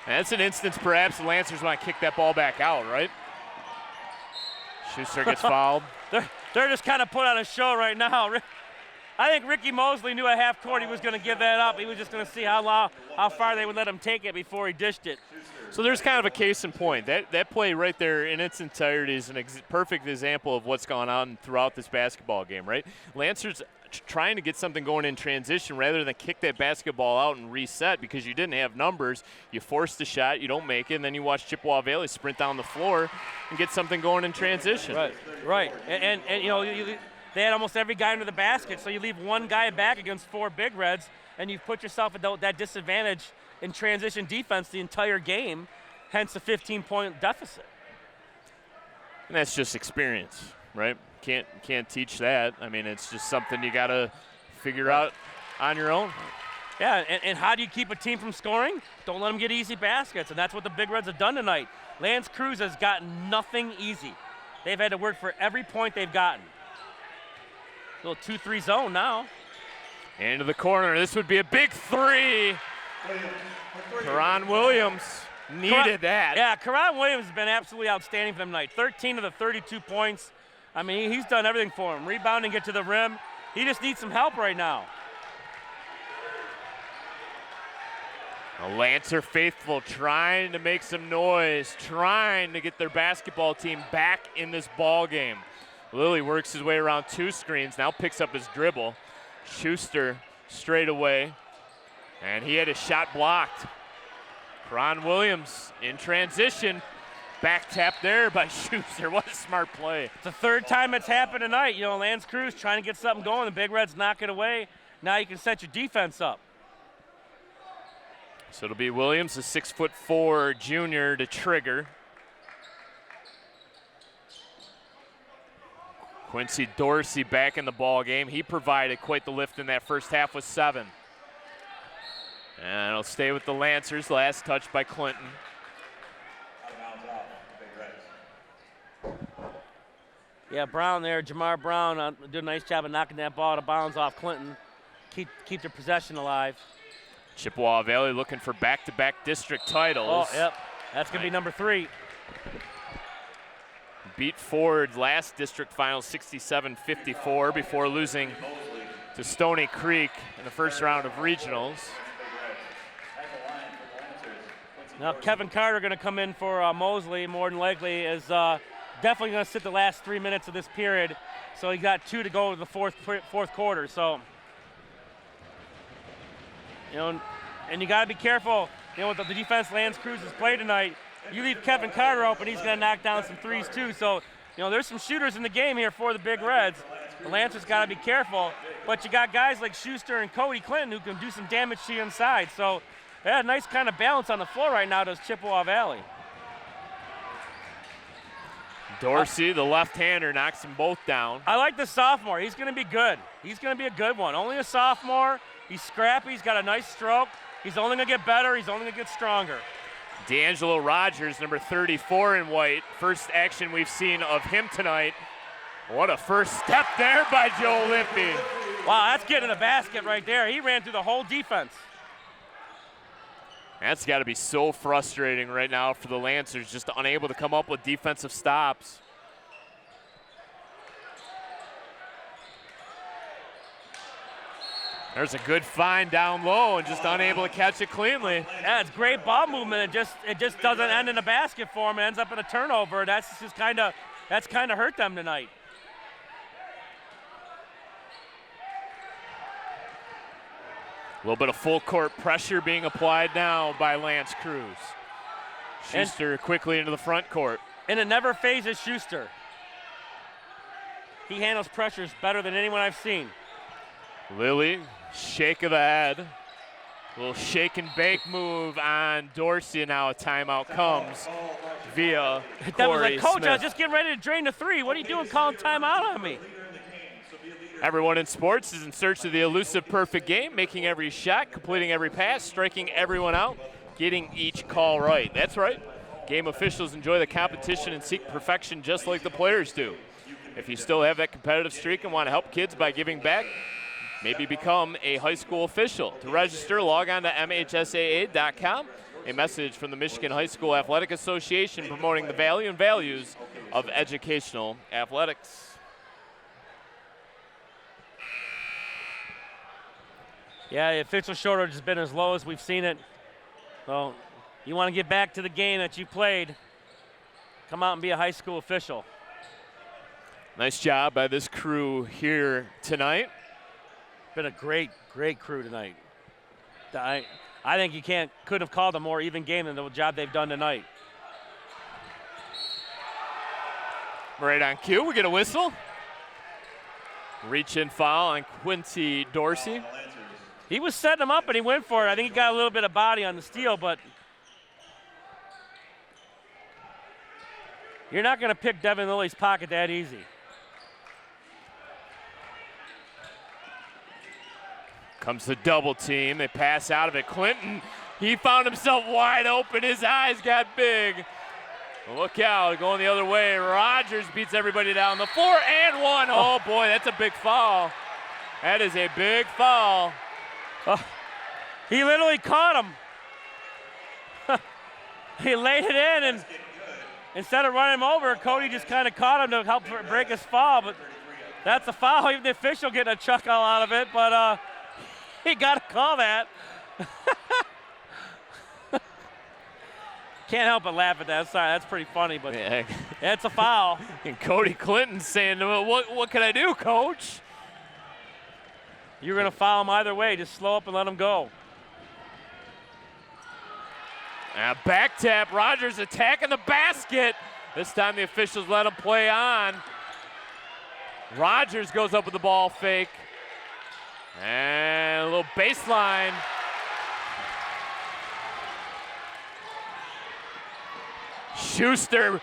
And that's an instance perhaps the Lancers want to kick that ball back out, right? Schuster gets fouled. They're just kind of put on a show right now. I think Ricky Mosley knew at half court he was going to give that up. He was just going to see how far they would let him take it before he dished it. So there's kind of a case in point. That play right there in its entirety is a perfect example of what's gone on throughout this basketball game, right? Lancers trying to get something going in transition rather than kick that basketball out and reset because you didn't have numbers. You force the shot, you don't make it, and then you watch Chippewa Valley sprint down the floor and get something going in transition. Right. And you know, they had almost every guy under the basket, so you leave one guy back against 4 Big Reds, and you put yourself at that disadvantage in transition defense the entire game, hence the 15-point deficit. And that's just experience, right? Can't teach that. I mean, it's just something you got to figure out on your own. Yeah, and how do you keep a team from scoring? Don't let them get easy baskets, and that's what the Big Reds have done tonight. Lance Creuse has gotten nothing easy. They've had to work for every point they've gotten. Little 2-3 zone now. Into the corner. This would be a big three. Karan Williams needed that. Yeah, Karan Williams has been absolutely outstanding for them tonight. 13 of the 32 points. I mean, he's done everything for him. Rebounding, get to the rim. He just needs some help right now. The Lancer faithful trying to make some noise, trying to get their basketball team back in this ball game. Lilly works his way around 2 screens, now picks up his dribble. Schuster straight away, and he had his shot blocked. Karan Williams in transition. Back tap there by Schuster. What a smart play. It's the 3rd time it's happened tonight. You know, Lance Creuse trying to get something going. The Big Reds knock it away. Now you can set your defense up. So it'll be Williams, a 6'4" junior, to trigger. Quincy Dorsey back in the ball game. He provided quite the lift in that first half with 7. And it'll stay with the Lancers. Last touch by Clinton. Yeah, Brown there, Jamar Brown did a nice job of knocking that ball out of bounds off Clinton. Keep their possession alive. Chippewa Valley looking for back-to-back district titles. Oh, yep. That's going to be number 3. Beat Ford last district final 67-54 before losing to Stony Creek in the first round of regionals. Now Kevin Carter going to come in for Mosley, more than likely, is definitely going to sit the last 3 minutes of this period. So he got 2 to go to the fourth quarter. So, you know, and you got to be careful. You know, with the defense Lance Creuse has played tonight, you leave Kevin Carter open, he's going to knock down some threes too. So, you know, there's some shooters in the game here for the Big Reds. The Lancers got to be careful. But you got guys like Schuster and Cody Clinton who can do some damage to you inside. So, yeah, nice kind of balance on the floor right now, does Chippewa Valley. Dorsey, the left-hander, knocks them both down. I like the sophomore. He's going to be good. He's going to be a good one. Only a sophomore. He's scrappy. He's got a nice stroke. He's only going to get better. He's only going to get stronger. D'Angelo Rogers, number 34 in white. First action we've seen of him tonight. What a first step there by Joe Limpy. Wow, that's getting the basket right there. He ran through the whole defense. That's got to be so frustrating right now for the Lancers, just unable to come up with defensive stops. There's a good find down low and just unable to catch it cleanly. Yeah, it's great ball movement. It just doesn't end in a basket for him. It ends up in a turnover. That's kind of hurt them tonight. A little bit of full court pressure being applied now by Lance Creuse. Schuster quickly into the front court. And it never phases Schuster. He handles pressures better than anyone I've seen. Lilly, shake of the head. A little shake and bake move on Dorsey, and now a timeout comes via That was Corey like, Coach, Smith. I was just getting ready to drain the three. What are you doing calling timeout on me? Everyone in sports is in search of the elusive perfect game, making every shot, completing every pass, striking everyone out, getting each call right. That's right. Game officials enjoy the competition and seek perfection just like the players do. If you still have that competitive streak and want to help kids by giving back, maybe become a high school official. To register, log on to MHSAA.com. A message from the Michigan High School Athletic Association promoting the value and values of educational athletics. Yeah, the official shortage has been as low as we've seen it. So you want to get back to the game that you played, come out and be a high school official. Nice job by this crew here tonight. Been a great crew tonight. I think you couldn't have called a more even game than the job they've done tonight. Right on cue, we get a whistle. Reach in foul on Quincy Dorsey. He was setting him up and he went for it. I think he got a little bit of body on the steal, but you're not going to pick Devin Lilly's pocket that easy. Comes the double team. They pass out of it. Clinton, he found himself wide open. His eyes got big. Look out, going the other way. Rogers beats everybody down. The 4 and 1. Oh boy, that's a big foul. That is a big foul. He literally caught him. He laid it in, and instead of running him over, Cody just kind of caught him to help break his fall. But that's a foul. Even the official getting a chuckle out of it, but he got to call that. Can't help but laugh at that. Sorry, that's pretty funny, but Yeah. it's a foul. And Cody Clinton saying, what can I do, coach? You're going to foul him either way. Just slow up and let him go. Back tap. Rogers attacking the basket. This time the officials let him play on. Rogers goes up with the ball fake. And a little baseline. Schuster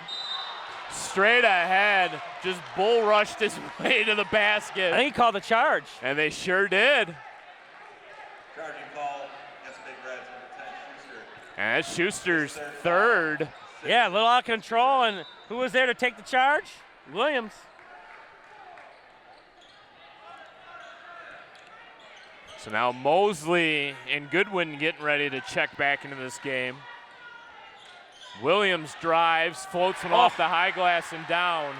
straight ahead, just bull rushed his way to the basket. I think he called the charge. And they sure did. Charging call against Big Reds, number 10, Schuster. And that's Schuster's third. Yeah, a little out of control, and who was there to take the charge? Williams. So now Mosley and Goodwin getting ready to check back into this game. Williams drives, floats one off the high glass and down.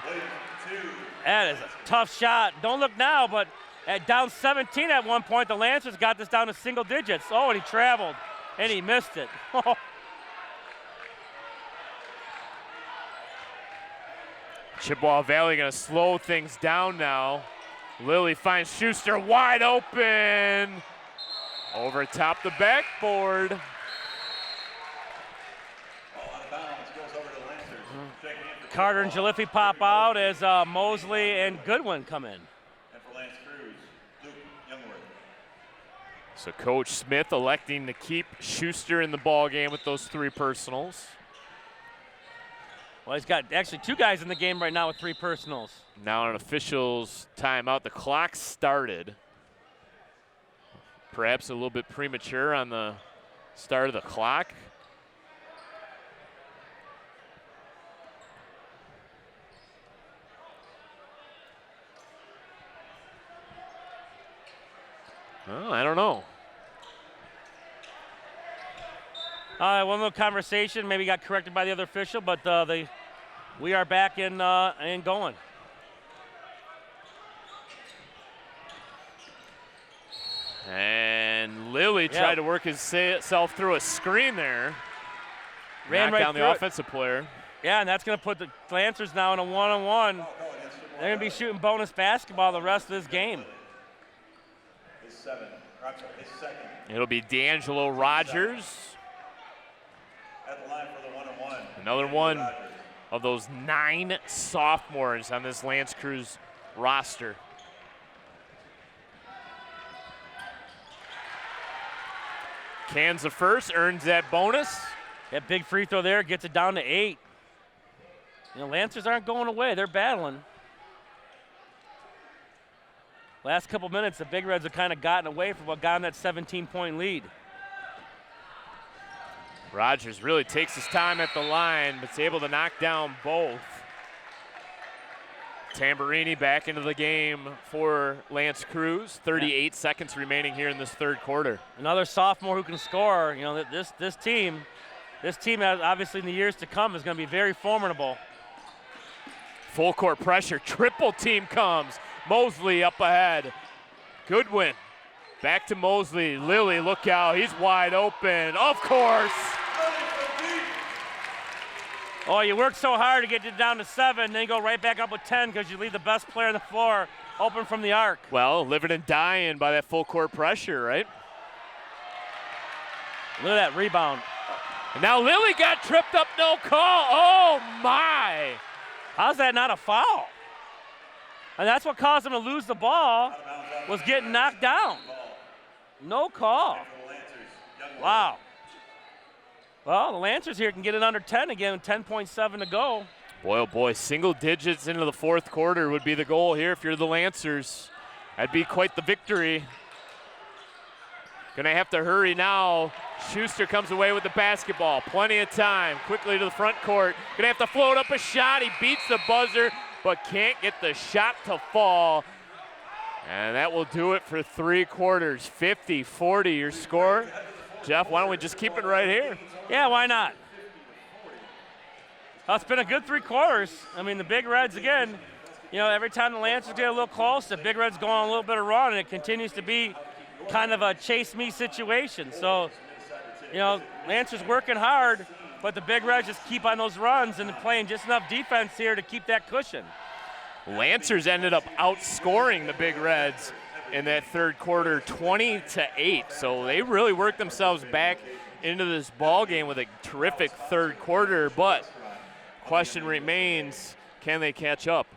That is a tough shot. Don't look now, but at down 17 at one point, the Lancers got this down to single digits. Oh, and he traveled, and he missed it. Chippewa Valley gonna slow things down now. Lilly finds Schuster wide open. Over top the backboard. Carter and Jaliffe pop out as Mosley and Goodwin come in. And for Lance Creuse, Luke Youngworth. So Coach Smith electing to keep Schuster in the ball game with those three personals. Well, he's got actually two guys in the game right now with three personals. Now an official's timeout. The clock started. Perhaps a little bit premature on the start of the clock. Well, I don't know. One little conversation, maybe got corrected by the other official, but we are back in going. And Lilly tried to work himself through a screen there. Ran Knocked right down through the it. offensive player. Yeah, and that's going to put the Lancers now in a one-on-one. They're going to be shooting bonus basketball the rest of this game. His second. It'll be D'Angelo Rogers. At the line for the one-on-one. Another one of those 9 sophomores on this Lance Creuse roster. Cans the first, earns that bonus. That big free throw there gets it down to 8. You know, Lancers aren't going away. They're battling. Last couple minutes, the Big Reds have kind of gotten away from what got them that 17-point lead. Rogers really takes his time at the line, but is able to knock down both. Tamburini back into the game for Lance Creuse. 38 seconds remaining here in this third quarter. Another sophomore who can score. You know, this team, obviously in the years to come, is going to be very formidable. Full court pressure, triple team comes. Mosley up ahead. Goodwin back to Mosley. Lilly, look out, he's wide open. Of course. Oh, you work so hard to get it down to 7, then you go right back up with 10 because you leave the best player on the floor open from the arc. Well, living and dying by that full court pressure, right? Look at that rebound. And now Lilly got tripped up, no call. Oh my. How's that not a foul? And that's what caused him to lose the ball, was getting knocked down. No call. Wow. Well, the Lancers here can get it under 10 again, 10.7 to go. Boy, oh boy, single digits into the fourth quarter would be the goal here if you're the Lancers. That'd be quite the victory. Gonna have to hurry now. Schuster comes away with the basketball. Plenty of time. Quickly to the front court. Gonna have to float up a shot. He beats the buzzer, but can't get the shot to fall. And that will do it for 3 quarters. 50-40 your score. Jeff, why don't we just keep it right here? Yeah, why not? Well, it's been a good 3 quarters. I mean, the Big Reds, again, you know, every time the Lancers get a little close, the Big Reds go on a little bit of run, and it continues to be kind of a chase me situation. So, you know, Lancers working hard, but the Big Reds just keep on those runs and playing just enough defense here to keep that cushion. Lancers ended up outscoring the Big Reds in that third quarter 20-8. So they really worked themselves back into this ball game with a terrific third quarter, but question remains, can they catch up?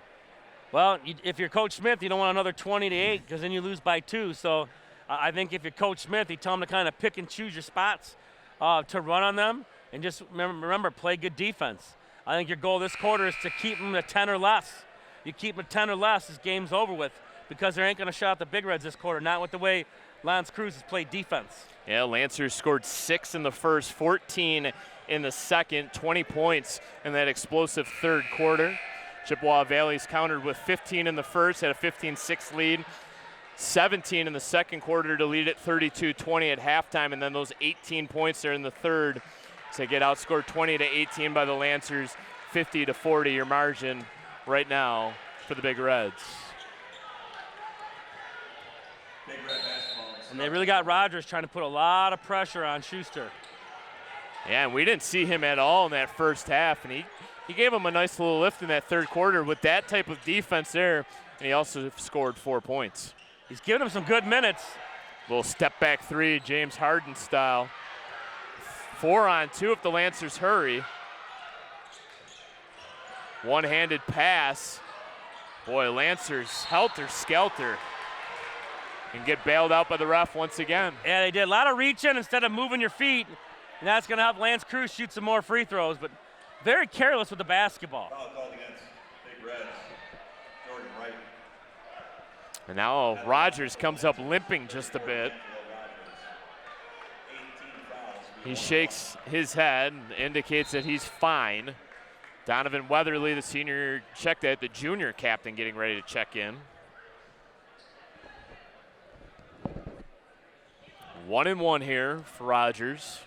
Well, if you're Coach Smith, you don't want another 20-8 because then you lose by 2. So I think if you're Coach Smith, you tell them to kind of pick and choose your spots to run on them, and just remember, play good defense. I think your goal this quarter is to keep them at 10 or less. You keep them at 10 or less, this game's over with, because they ain't going to shut out the Big Reds this quarter, not with the way Lance Creuse has played defense. Yeah, Lancers scored 6 in the first, 14 in the second, 20 points in that explosive third quarter. Chippewa Valley's countered with 15 in the first, had a 15-6 lead, 17 in the second quarter to lead at 32-20 at halftime, and then those 18 points there in the third to get outscored 20-18 by the Lancers, 50-40 your margin right now for the Big Reds. And they really got Rogers trying to put a lot of pressure on Schuster. Yeah, and we didn't see him at all in that first half, and he gave him a nice little lift in that third quarter with that type of defense there, and he also scored 4 points. He's giving him some good minutes. Little step back 3, James Harden style. 4-on-2 if the Lancers hurry. One-handed pass. Boy, Lancers helter-skelter and get bailed out by the ref once again. Yeah, they did a lot of reaching instead of moving your feet, and that's going to help Lance Creuse shoot some more free throws, but very careless with the basketball. Foul called against Big Reds. Jordan Wright. And now Rogers comes up limping just a bit. He shakes his head, indicates that he's fine. Donovan Weatherly, the senior, checked that. The junior captain getting ready to check in. 1-1 here for Rogers.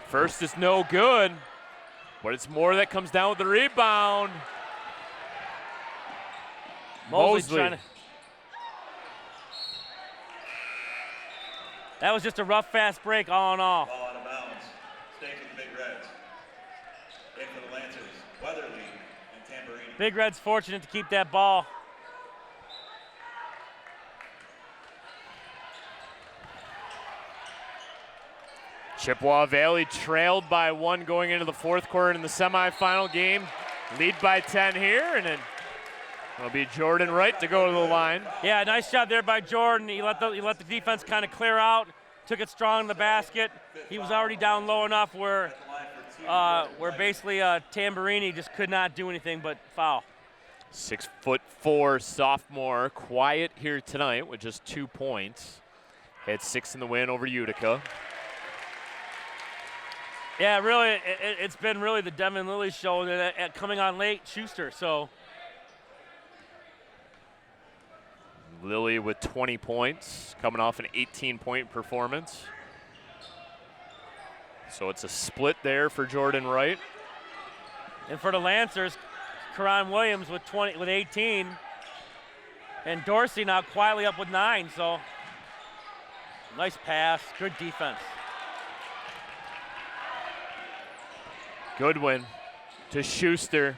First is no good, but it's more that comes down with the rebound. Mosley. That was just a rough, fast break all in all. Ball out of bounds. Stays with the Big Reds. In for the Lancers, Weatherly and Tamburini. Big Red's fortunate to keep that ball. Chippewa Valley trailed by 1 going into the 4th quarter in the semifinal game. Lead by 10 here, and then it'll be Jordan Wright to go to the line. Yeah, nice job there by Jordan. He let the defense kind of clear out, took it strong in the basket. He was already down low enough where basically Tamburini just could not do anything but foul. 6'4" sophomore, quiet here tonight with just 2 points. Had 6 in the win over Utica. Yeah, really, it's been really the Devin Lilly show and coming on late, Schuster. So Lilly with 20 points, coming off an 18-point performance. So it's a split there for Jordan Wright. And for the Lancers, Karan Williams with 18, and Dorsey now quietly up with 9. So nice pass, good defense. Goodwin to Schuster.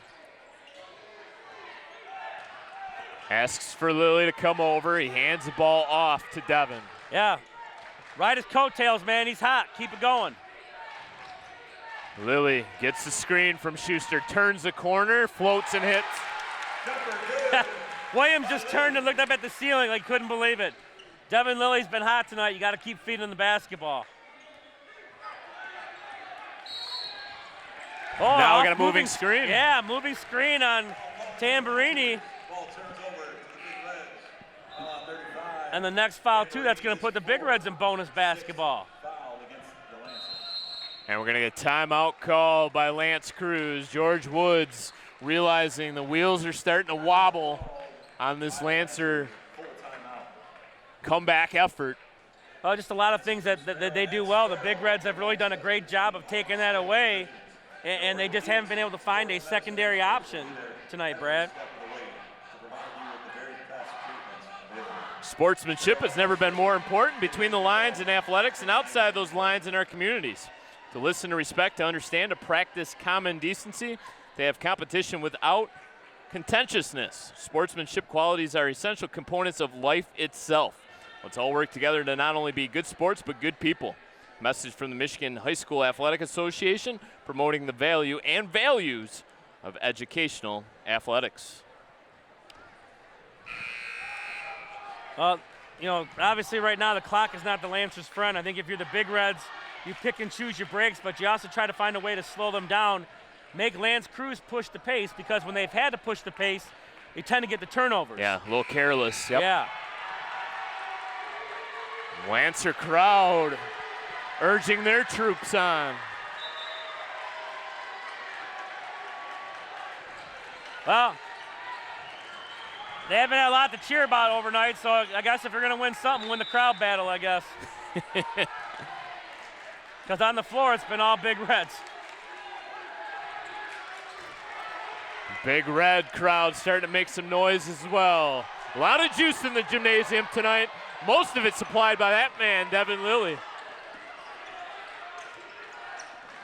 Asks for Lilly to come over. He hands the ball off to Devin. Yeah, ride his coattails, man. He's hot. Keep it going. Lilly gets the screen from Schuster, turns the corner, floats and hits. Williams just turned and looked up at the ceiling like couldn't believe it. Devin Lilly's been hot tonight. You got to keep feeding the basketball. Oh, now we got a moving screen. Yeah, moving screen on Tamburini. Ball turns over to the Big Reds. 35. And the next foul, too, that's going to put the Big Reds in bonus basketball. Foul against the Lancers. And we're going to get a timeout call by Lance Creuse. George Woods realizing the wheels are starting to wobble on this Lancer comeback effort. Oh, just a lot of things that they do well. The Big Reds have really done a great job of taking that away, and they just haven't been able to find a secondary option tonight, Brad. Sportsmanship has never been more important between the lines in athletics and outside those lines in our communities. To listen, to respect, to understand, to practice common decency, to have competition without contentiousness. Sportsmanship qualities are essential components of life itself. Let's all work together to not only be good sports, but good people. Message from the Michigan High School Athletic Association, promoting the value and values of educational athletics. Obviously right now the clock is not the Lancers' friend. I think if you're the Big Reds, you pick and choose your breaks, but you also try to find a way to slow them down, make Lance Creuse push the pace, because when they've had to push the pace, they tend to get the turnovers. Yeah, a little careless. Yep. Yeah. Lancer crowd urging their troops on. Well, they haven't had a lot to cheer about overnight, so I guess if you're going to win something, win the crowd battle, I guess. Because on the floor, it's been all Big Reds. Big Red crowd starting to make some noise as well. A lot of juice in the gymnasium tonight. Most of it supplied by that man, Devin Lilly.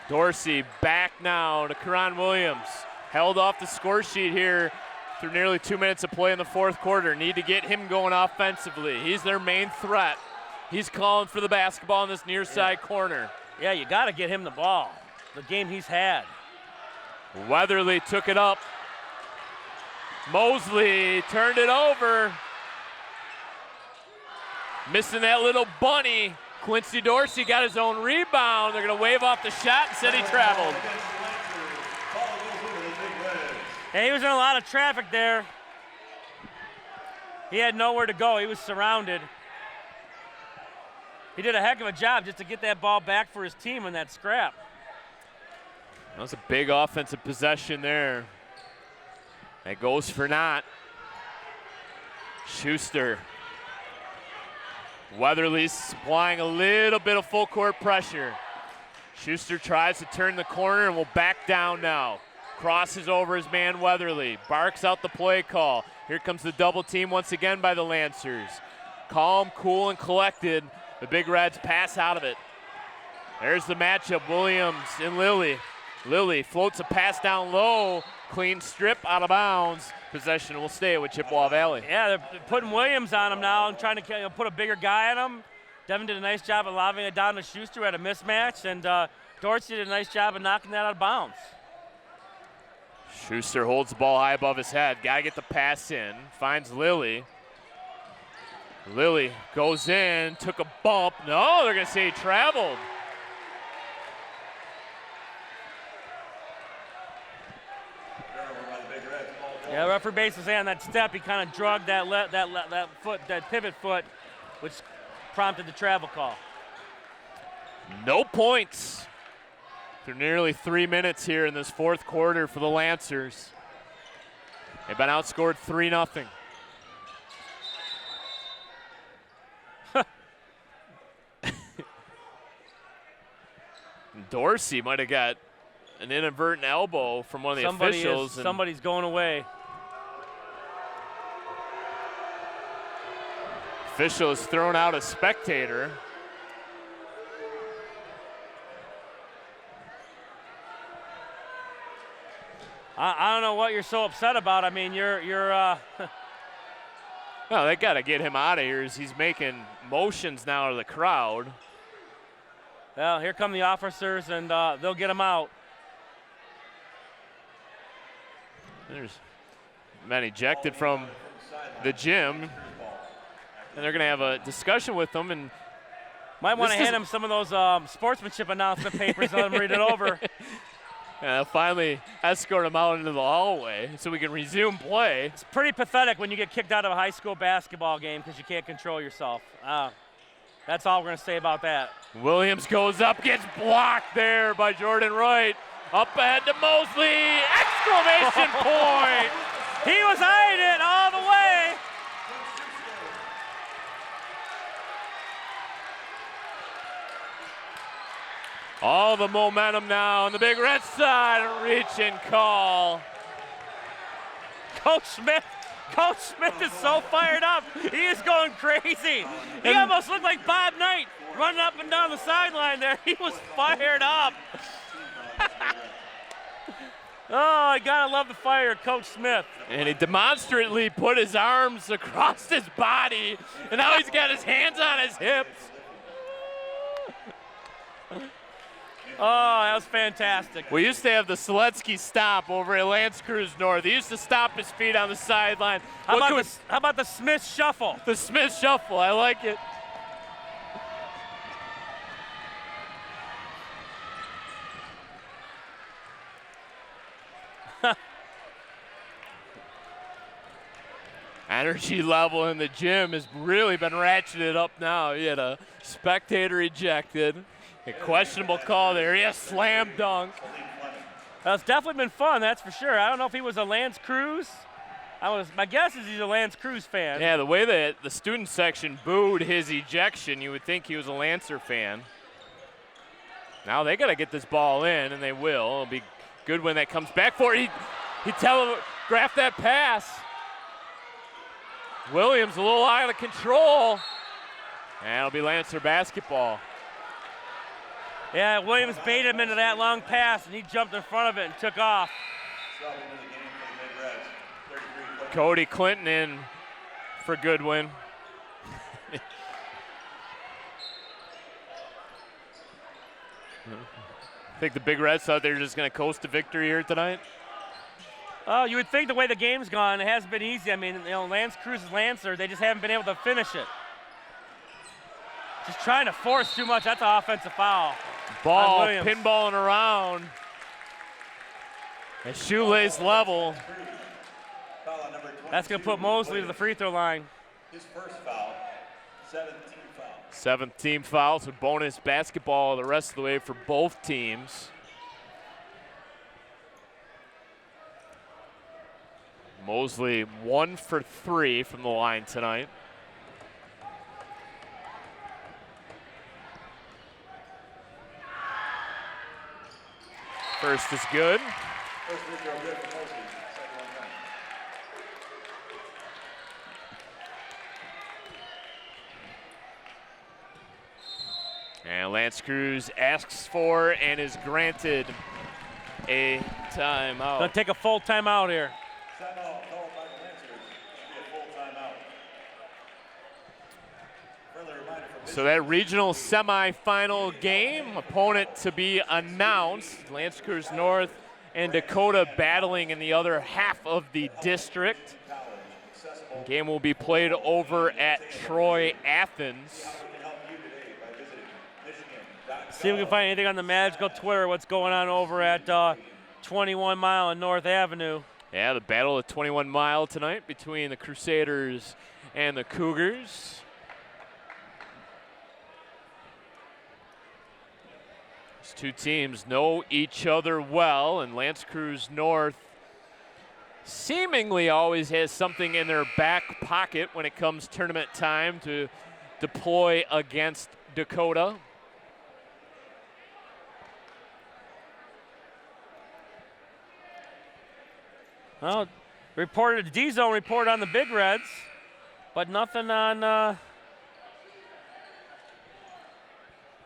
Dorsey back now to Karan Williams. Held off the score sheet here through nearly 2 minutes of play in the 4th quarter. Need to get him going offensively. He's their main threat. He's calling for the basketball in this near side corner. Yeah, you got to get him the ball. The game he's had. Weatherly took it up. Mosley turned it over. Missing that little bunny. Quincy Dorsey got his own rebound. They're going to wave off the shot and said he traveled. And he was in a lot of traffic there. He had nowhere to go. He was surrounded. He did a heck of a job just to get that ball back for his team in that scrap. That was a big offensive possession there. That goes for naught. Schuster. Weatherly's supplying a little bit of full court pressure. Schuster tries to turn the corner and will back down now. Crosses over his man Weatherly. Barks out the play call. Here comes the double team once again by the Lancers. Calm, cool, and collected. The Big Reds pass out of it. There's the matchup, Williams and Lilly. Lilly floats a pass down low. Clean strip out of bounds. Possession will stay with Chippewa Valley. Yeah, they're putting Williams on him now and trying to put a bigger guy on him. Devin did a nice job of lobbing it down to Schuster at a mismatch, and Dorsey did a nice job of knocking that out of bounds. Schuster holds the ball high above his head. Got to get the pass in. Finds Lilly. Lilly goes in, took a bump. No, they're going to say he traveled. Yeah, referee base was on that step. He kind of drugged that foot, that pivot foot, which prompted the travel call. No points through nearly 3 minutes here in this fourth quarter for the Lancers. They've been outscored 3-0. Dorsey might have got an inadvertent elbow from one of the officials. Somebody's going away. Official has thrown out a spectator. I don't know what you're so upset about. I mean, you're Well, they got to get him out of here as he's making motions now to the crowd. Well, here come the officers, and they'll get him out. There's men ejected from the gym, and they're going to have a discussion with them. And might want to hand him some of those sportsmanship announcement papers, let him read it over. And finally escort him out into the hallway so we can resume play. It's pretty pathetic when you get kicked out of a high school basketball game because you can't control yourself. That's all we're going to say about that. Williams goes up, gets blocked there by Jordan Wright. Up ahead to Mosley, exclamation point! He was eyeing it all the way. All the momentum now on the Big Red side, reach and call. Coach Smith is so fired up. He is going crazy. He almost looked like Bob Knight running up and down the sideline there. He was fired up. Oh, I gotta love the fire of Coach Smith. And he demonstratively put his arms across his body, and now he's got his hands on his hips. Oh, that was fantastic. We used to have the Seletsky stop over at Lance Creuse North. He used to stop his feet on the sideline. How about the Smith shuffle? The Smith shuffle, I like it. Energy level in the gym has really been ratcheted up now. He had a spectator ejected. A questionable call there. Yes, slam dunk. That's definitely been fun, that's for sure. I don't know if he was a Lance Creuse. My guess is he's a Lance Creuse fan. Yeah, the way that the student section booed his ejection, you would think he was a Lancer fan. Now they got to get this ball in, and they will. It'll be good when that comes back for it. He telegraphed that pass. Williams a little out of control. And it'll be Lancer basketball. Yeah, Williams baited him into that long pass, and he jumped in front of it and took off. Cody Clinton in for Goodwin. Think the Big Reds thought they were just going to coast to victory here tonight? Oh, you would think the way the game's gone, it hasn't been easy. I mean, Lance Creuse's Lancer, they just haven't been able to finish it. Just trying to force too much. That's an offensive foul. Ball pinballing around. A shoelace level. That's going to put Mosley to the free throw line. His first foul, 17 fouls. 17 fouls with bonus basketball the rest of the way for both teams. Mosley 1 for 3 from the line tonight. First is good. First free throw good for Mosley. Second one And Lance Creuse asks for and is granted a timeout. Gonna take a full timeout here. Timeout called by the Lancers. It'll be a full timeout. Friendly reminder for So that regional semifinal game, opponent to be announced. Lance Creuse North and Dakota battling in the other half of the district. The game will be played over at Troy, Athens. See if we can find anything on the Magical Twitter, what's going on over at 21 Mile and North Avenue. Yeah, the battle of 21 Mile tonight between the Crusaders and the Cougars. These two teams know each other well, and Lance Creuse North seemingly always has something in their back pocket when it comes tournament time to deploy against Dakota. Well, reported D-Zone report on the Big Reds, but nothing on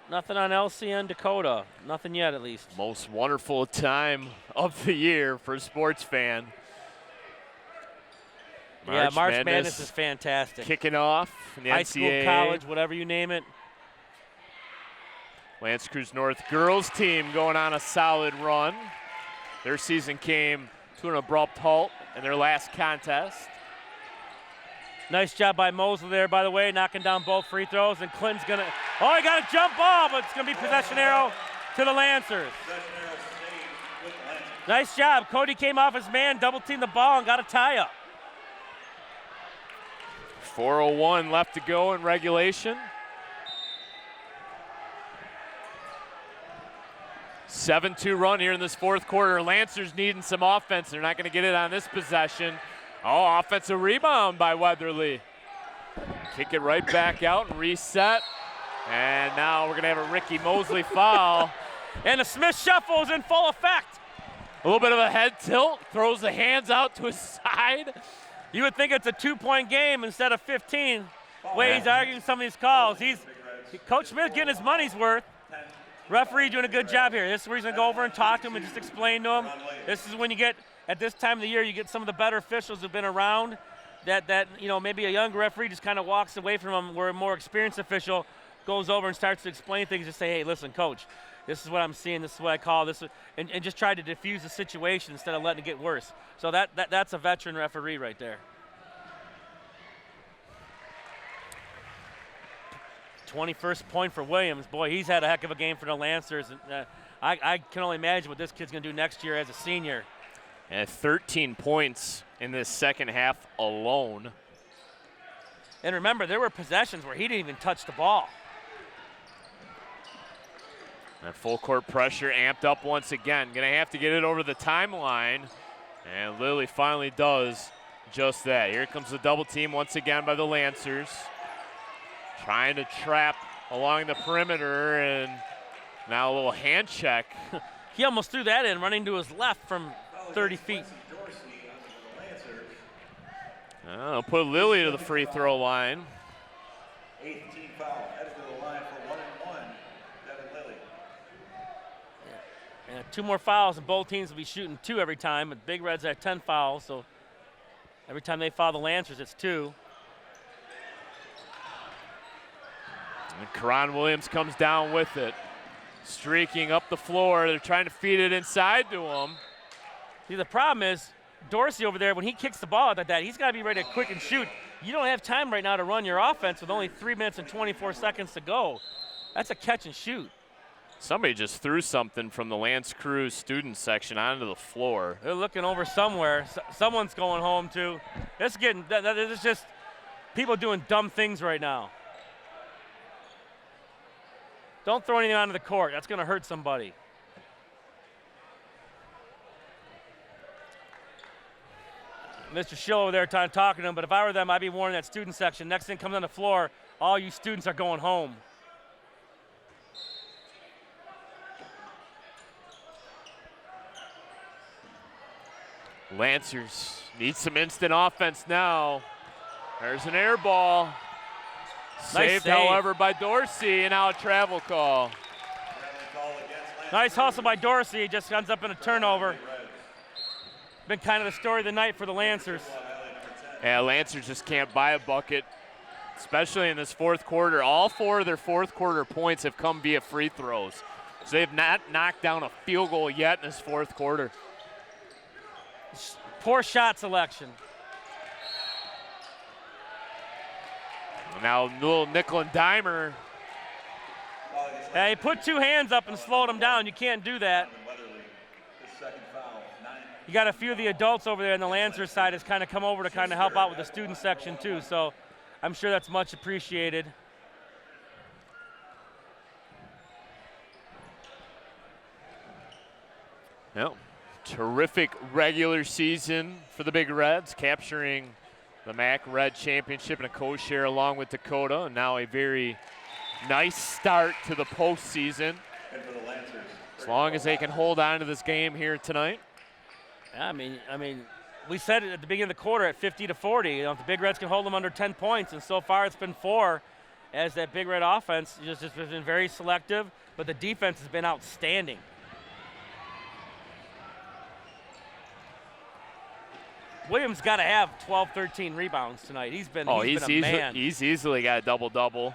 LCN Dakota. Nothing yet, at least. Most wonderful time of the year for a sports fan. March Madness is fantastic. Kicking off in the High NCAA. school, college, whatever you name it. Lance Creuse North girls team going on a solid run. Their season came to an abrupt halt in their last contest. Nice job by Mosley there, by the way, knocking down both free throws. And Clinton's going to, oh, he got a jump ball, but it's going to be possession arrow to the Lancers. Nice job. Cody came off his man, double-teamed the ball, and got a tie-up. 4:01 left to go in regulation. 7-2 run here in this fourth quarter. Lancers needing some offense. They're not going to get it on this possession. Oh, offensive rebound by Weatherly. Kick it right back out and reset. And now we're going to have a Ricky Mosley foul. And the Smith shuffle is in full effect. A little bit of a head tilt. Throws the hands out to his side. You would think it's a 2-point game instead of 15. Way he's arguing some of these calls. Coach Smith getting his money's worth. Referee doing a good job here. This is where he's going to go over and talk to him and just explain to him. This is when you get, at this time of the year, you get some of the better officials who've been around that you know, maybe a young referee just kind of walks away from them, where a more experienced official goes over and starts to explain things, just say, hey, listen, coach, this is what I'm seeing, this is what I call this, and just try to diffuse the situation instead of letting it get worse. So that's a veteran referee right there. 21st point for Williams. Boy, he's had a heck of a game for the Lancers. And, I can only imagine what this kid's going to do next year as a senior. And 13 points in this second half alone. And remember, there were possessions where he didn't even touch the ball. And full court pressure amped up once again. Going to have to get it over the timeline. And Lilly finally does just that. Here comes the double team once again by the Lancers. Trying to trap along the perimeter, and now a little hand check. He almost threw that in, running to his left from 30 feet. I'll put Lilly to the free throw line. 8th team foul, headed to the line for 1-and-1, Devin Lilly. Yeah, 2 more fouls, and both teams will be shooting 2 every time, but Big Reds have 10 fouls, so every time they foul the Lancers, it's 2. And Karan Williams comes down with it. Streaking up the floor. They're trying to feed it inside to him. See, the problem is Dorsey over there, when he kicks the ball out like that, he's got to be ready to quick and shoot. You don't have time right now to run your offense with only 3 minutes and 24 seconds to go. That's a catch and shoot. Somebody just threw something from the Lance Creuse student section onto the floor. They're looking over somewhere. Someone's going home too. It's just people doing dumb things right now. Don't throw anything onto the court. That's going to hurt somebody. Mr. Schill over there talking to him, but if I were them, I'd be warning that student section. Next thing comes on the floor, all you students are going home. Lancers need some instant offense now. There's an air ball. Saved, save. however, by Dorsey, and now a travel call. Nice hustle by Dorsey. He just ends up in a turnover. Been kind of the story of the night for the Lancers. Yeah, Lancers just can't buy a bucket, especially in this fourth quarter. All 4 of their fourth quarter points have come via free throws. So they've not knocked down a field goal yet in this fourth quarter. Poor shot selection. Now little nickel and dimer. He put 2 hands up and slowed him down. You can't do that. You got a few of the adults over there on the Lancers side has kind of come over to kind of help out with the student section too. So I'm sure that's much appreciated. Yep. Terrific regular season for the Big Reds, capturing the MAC Red Championship in a co-share along with Dakota, and now a very nice start to the postseason. As long as they can hold on to this game here tonight. Yeah, I mean, we said it at the beginning of the quarter at 50-40. You know, if the Big Reds can hold them under 10 points, and so far it's been 4, as that Big Red offense just has been very selective, but the defense has been outstanding. Williams got to have 12, 13 rebounds tonight. He's been a man. He's easily got a double-double.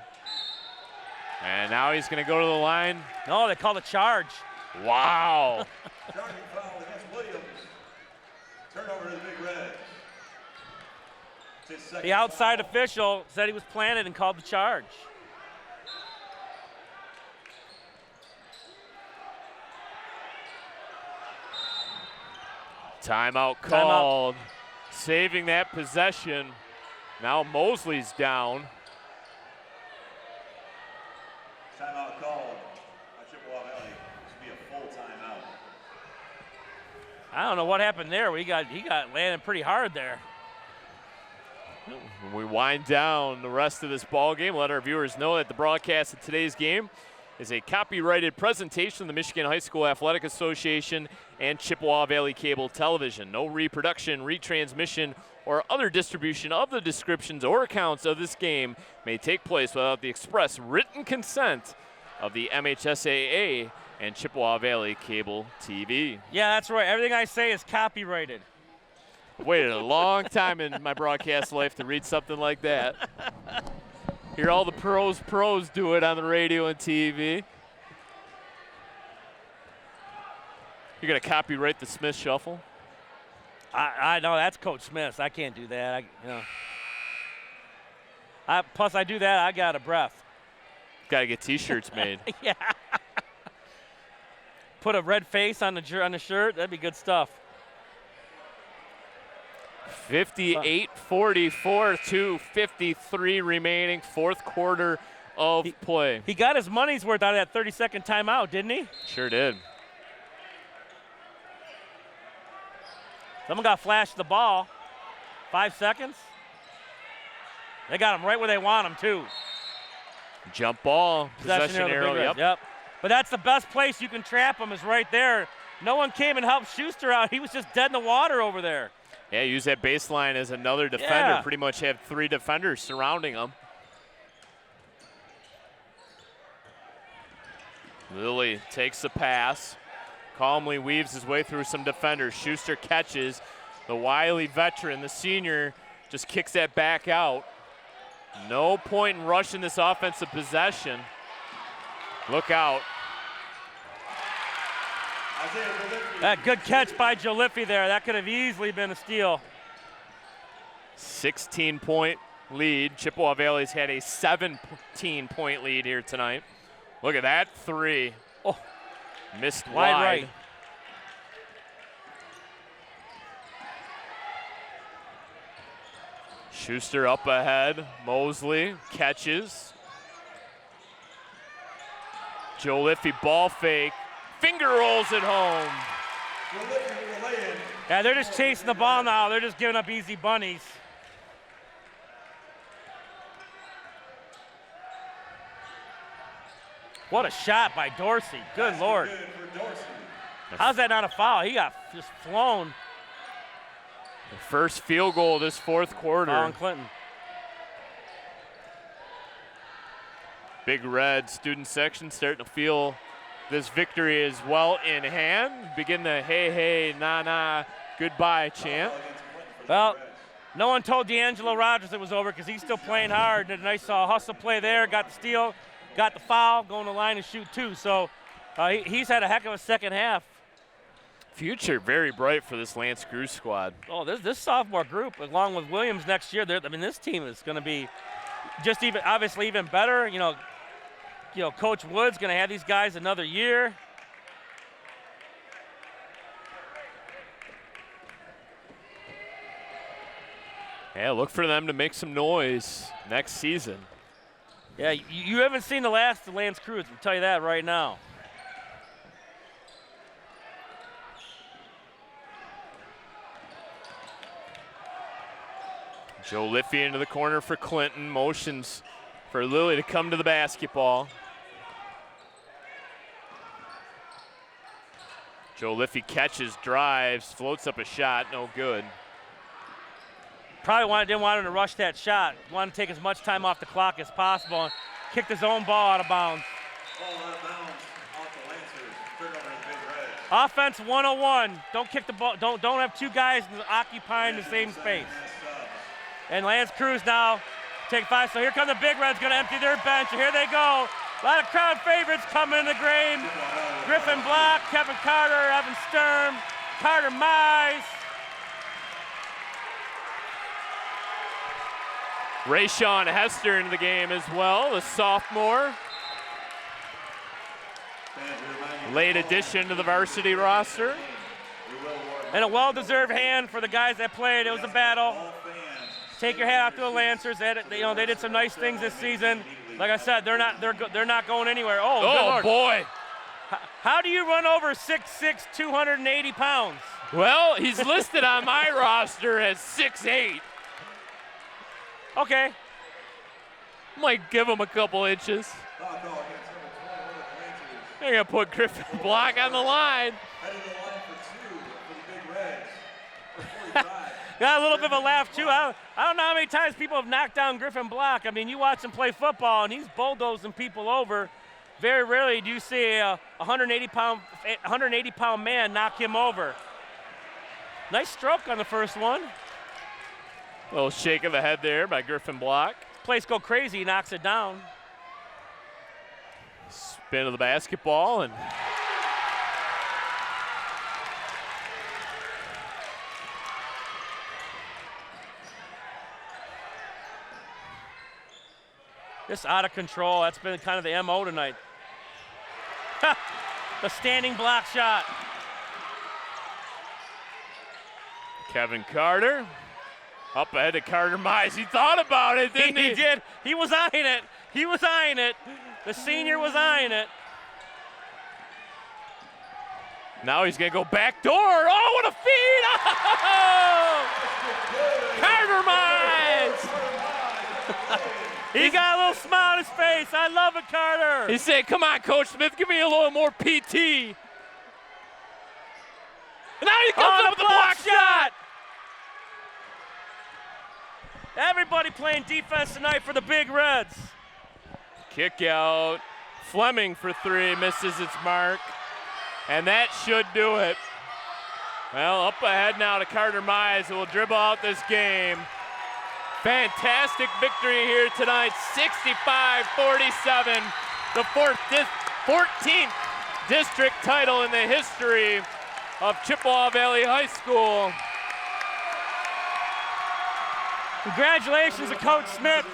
And now he's going to go to the line. No, they called a charge. Wow. Charging foul against Williams. Turnover to the Big Reds. The outside official said he was planted and called the charge. Timeout called. Saving that possession. Now Mosley's down. Timeout called by Chippewa Valley. This will be a full timeout. I don't know what happened there. He got landed pretty hard there. When we wind down the rest of this ball game, let our viewers know that the broadcast of today's game is a copyrighted presentation of the Michigan High School Athletic Association and Chippewa Valley Cable Television. No reproduction, retransmission, or other distribution of the descriptions or accounts of this game may take place without the express written consent of the MHSAA and Chippewa Valley Cable TV. Yeah, that's right. Everything I say is copyrighted. Waited a long time in my broadcast life to read something like that. Hear all the pros do it on the radio and TV. You're going to copyright the Smith Shuffle? I know that's Coach Smith's. I can't do that. Plus, I do that, I got a breath. Got to get T-shirts made. Yeah. Put a red face on the shirt. That'd be good stuff. 58-44 to 53 remaining, fourth quarter of play. He got his money's worth out of that 30-second timeout, didn't he? Sure did. Someone got flashed the ball. 5 seconds. They got him right where they want him, too. Jump ball, possession arrow, yep. But that's the best place you can trap him is right there. No one came and helped Schuster out. He was just dead in the water over there. Yeah, use that baseline as another defender. Yeah. Pretty much have 3 defenders surrounding him. Lilly takes the pass, calmly weaves his way through some defenders. Schuster catches. The wily veteran, the senior, just kicks that back out. No point in rushing this offensive possession. Look out. That good catch by Joliffe there. That could have easily been a steal. 16-point lead. Chippewa Valley's had a 17-point lead here tonight. Look at that 3. Oh, missed wide right. Schuster up ahead. Mosley catches. Joliffe ball fake. Finger rolls it home. Yeah, they're just chasing the ball now. They're just giving up easy bunnies. What a shot by Dorsey. Good Lord. How's that not a foul? He got just flown. The first field goal of this fourth quarter. Colin Clinton. Big Red student section starting to feel this victory is well in hand. Begin the hey, hey, nah, nah, goodbye chant. Well, no one told D'Angelo Rogers it was over because he's still playing hard. Did a nice hustle play there, got the steal, got the foul, going to the line and shoot two. So he's had a heck of a second half. Future very bright for this Lance Creuse squad. Oh, this sophomore group, along with Williams next year, I mean, this team is going to be just obviously even better. You know, Coach Wood's going to have these guys another year. Yeah, look for them to make some noise next season. Yeah, you haven't seen the last of Lance Creuse, I'll tell you that right now. Joe Liffey into the corner for Clinton. Motions for Lilly to come to the basketball. Joe Liffey catches, drives, floats up a shot, no good. Probably didn't want him to rush that shot. Wanted to take as much time off the clock as possible and kicked his own ball out of bounds. Ball out of bounds off the Lancers. Turnover in Big Red. Offense 101. Don't kick the ball. Don't have two guys occupying the same space. And Lance Creuse now take 5. So here come the Big Reds, going to empty their bench. And here they go. A lot of crowd favorites coming in the game. Griffin Block, Kevin Carter, Evan Sturm, Carter Mize. Rayshawn Hester into the game as well, the sophomore. Late addition to the varsity roster. And a well-deserved hand for the guys that played. It was a battle. Take your hat off to the Lancers. They did some nice things this season. Like I said, they're not going anywhere. Oh boy! How do you run over 6'6", 280 pounds? Well, he's listed on my roster as 6'8". Okay. Might give him a couple inches. They're gonna put Griffin Block on the line. Got a little bit of a laugh too. I don't know how many times people have knocked down Griffin Block. I mean, you watch him play football and he's bulldozing people over. Very rarely do you see a 180-pound man knock him over. Nice stroke on the first one. A little shake of the head there by Griffin Block. Place go crazy, he knocks it down. Spin of the basketball and just out of control. That's been kind of the MO tonight. The standing block shot. Kevin Carter. Up ahead to Carter Mize. He thought about it, didn't he? He did. He was eyeing it. He was eyeing it. The senior was eyeing it. Now he's going to go back door. Oh, what a feed! Oh! Carter Mize! He got a little smile on his face. I love it, Carter. He said, come on, Coach Smith, give me a little more PT. And now he comes up with the block shot. Everybody playing defense tonight for the Big Reds. Kick out. Fleming for 3, misses its mark. And that should do it. Well, up ahead now to Carter Mize, who will dribble out this game. Fantastic victory here tonight, 65-47. The 14th district title in the history of Chippewa Valley High School. Congratulations to Coach Smith.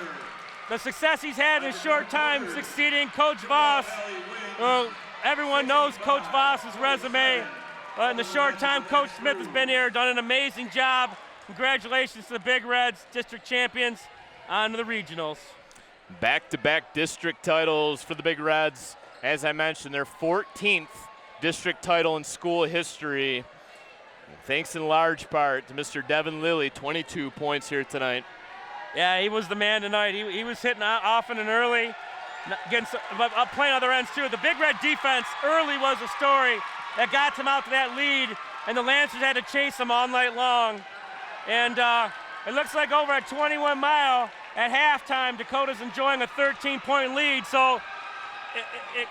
The success he's had in a short time succeeding Coach Voss. Everyone knows Coach Voss's resume. In the short time Coach Smith has been here, done an amazing job. Congratulations to the Big Reds, district champions, on to the regionals. Back-to-back district titles for the Big Reds. As I mentioned, their 14th district title in school history. Thanks in large part to Mr. Devin Lilly, 22 points here tonight. Yeah, he was the man tonight. He was hitting often and early, playing other ends too. The Big Red defense early was a story that got them out to that lead, and the Lancers had to chase them all night long. And it looks like over at 21 Mile, at halftime, Dakota's enjoying a 13-point lead, so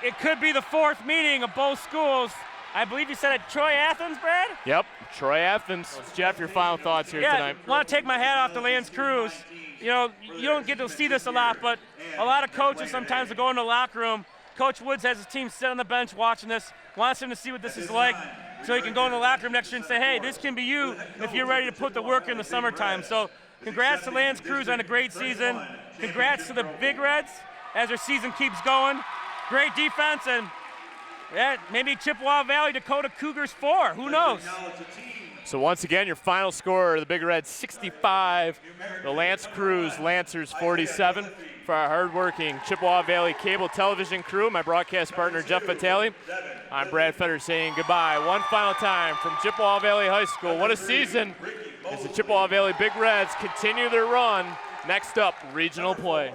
it could be the fourth meeting of both schools. I believe you said at Troy Athens, Brad? Yep, Troy Athens. Jeff, your final thoughts here tonight. I want to take my hat off to Lance Creuse. You know, you don't get to see this a lot, but a lot of coaches sometimes will go in the locker room. Coach Woods has his team sit on the bench watching this, wants him to see what this is like, so he can go in the locker room next year and say, hey, this can be you if you're ready to put the work in the summertime. So congrats to Lance Creuse on a great season. Congrats to the Big Reds as their season keeps going. Great defense, and maybe Chippewa Valley Dakota Cougars 4. Who knows? So once again, your final score, the Big Reds 65, the Lance Creuse Lancers 47. For our hardworking Chippewa Valley Cable Television crew, my broadcast partner Jeff Vitale, I'm Brad Fetter saying goodbye one final time from Chippewa Valley High School. What a season as the Chippewa Valley Big Reds continue their run. Next up, regional play.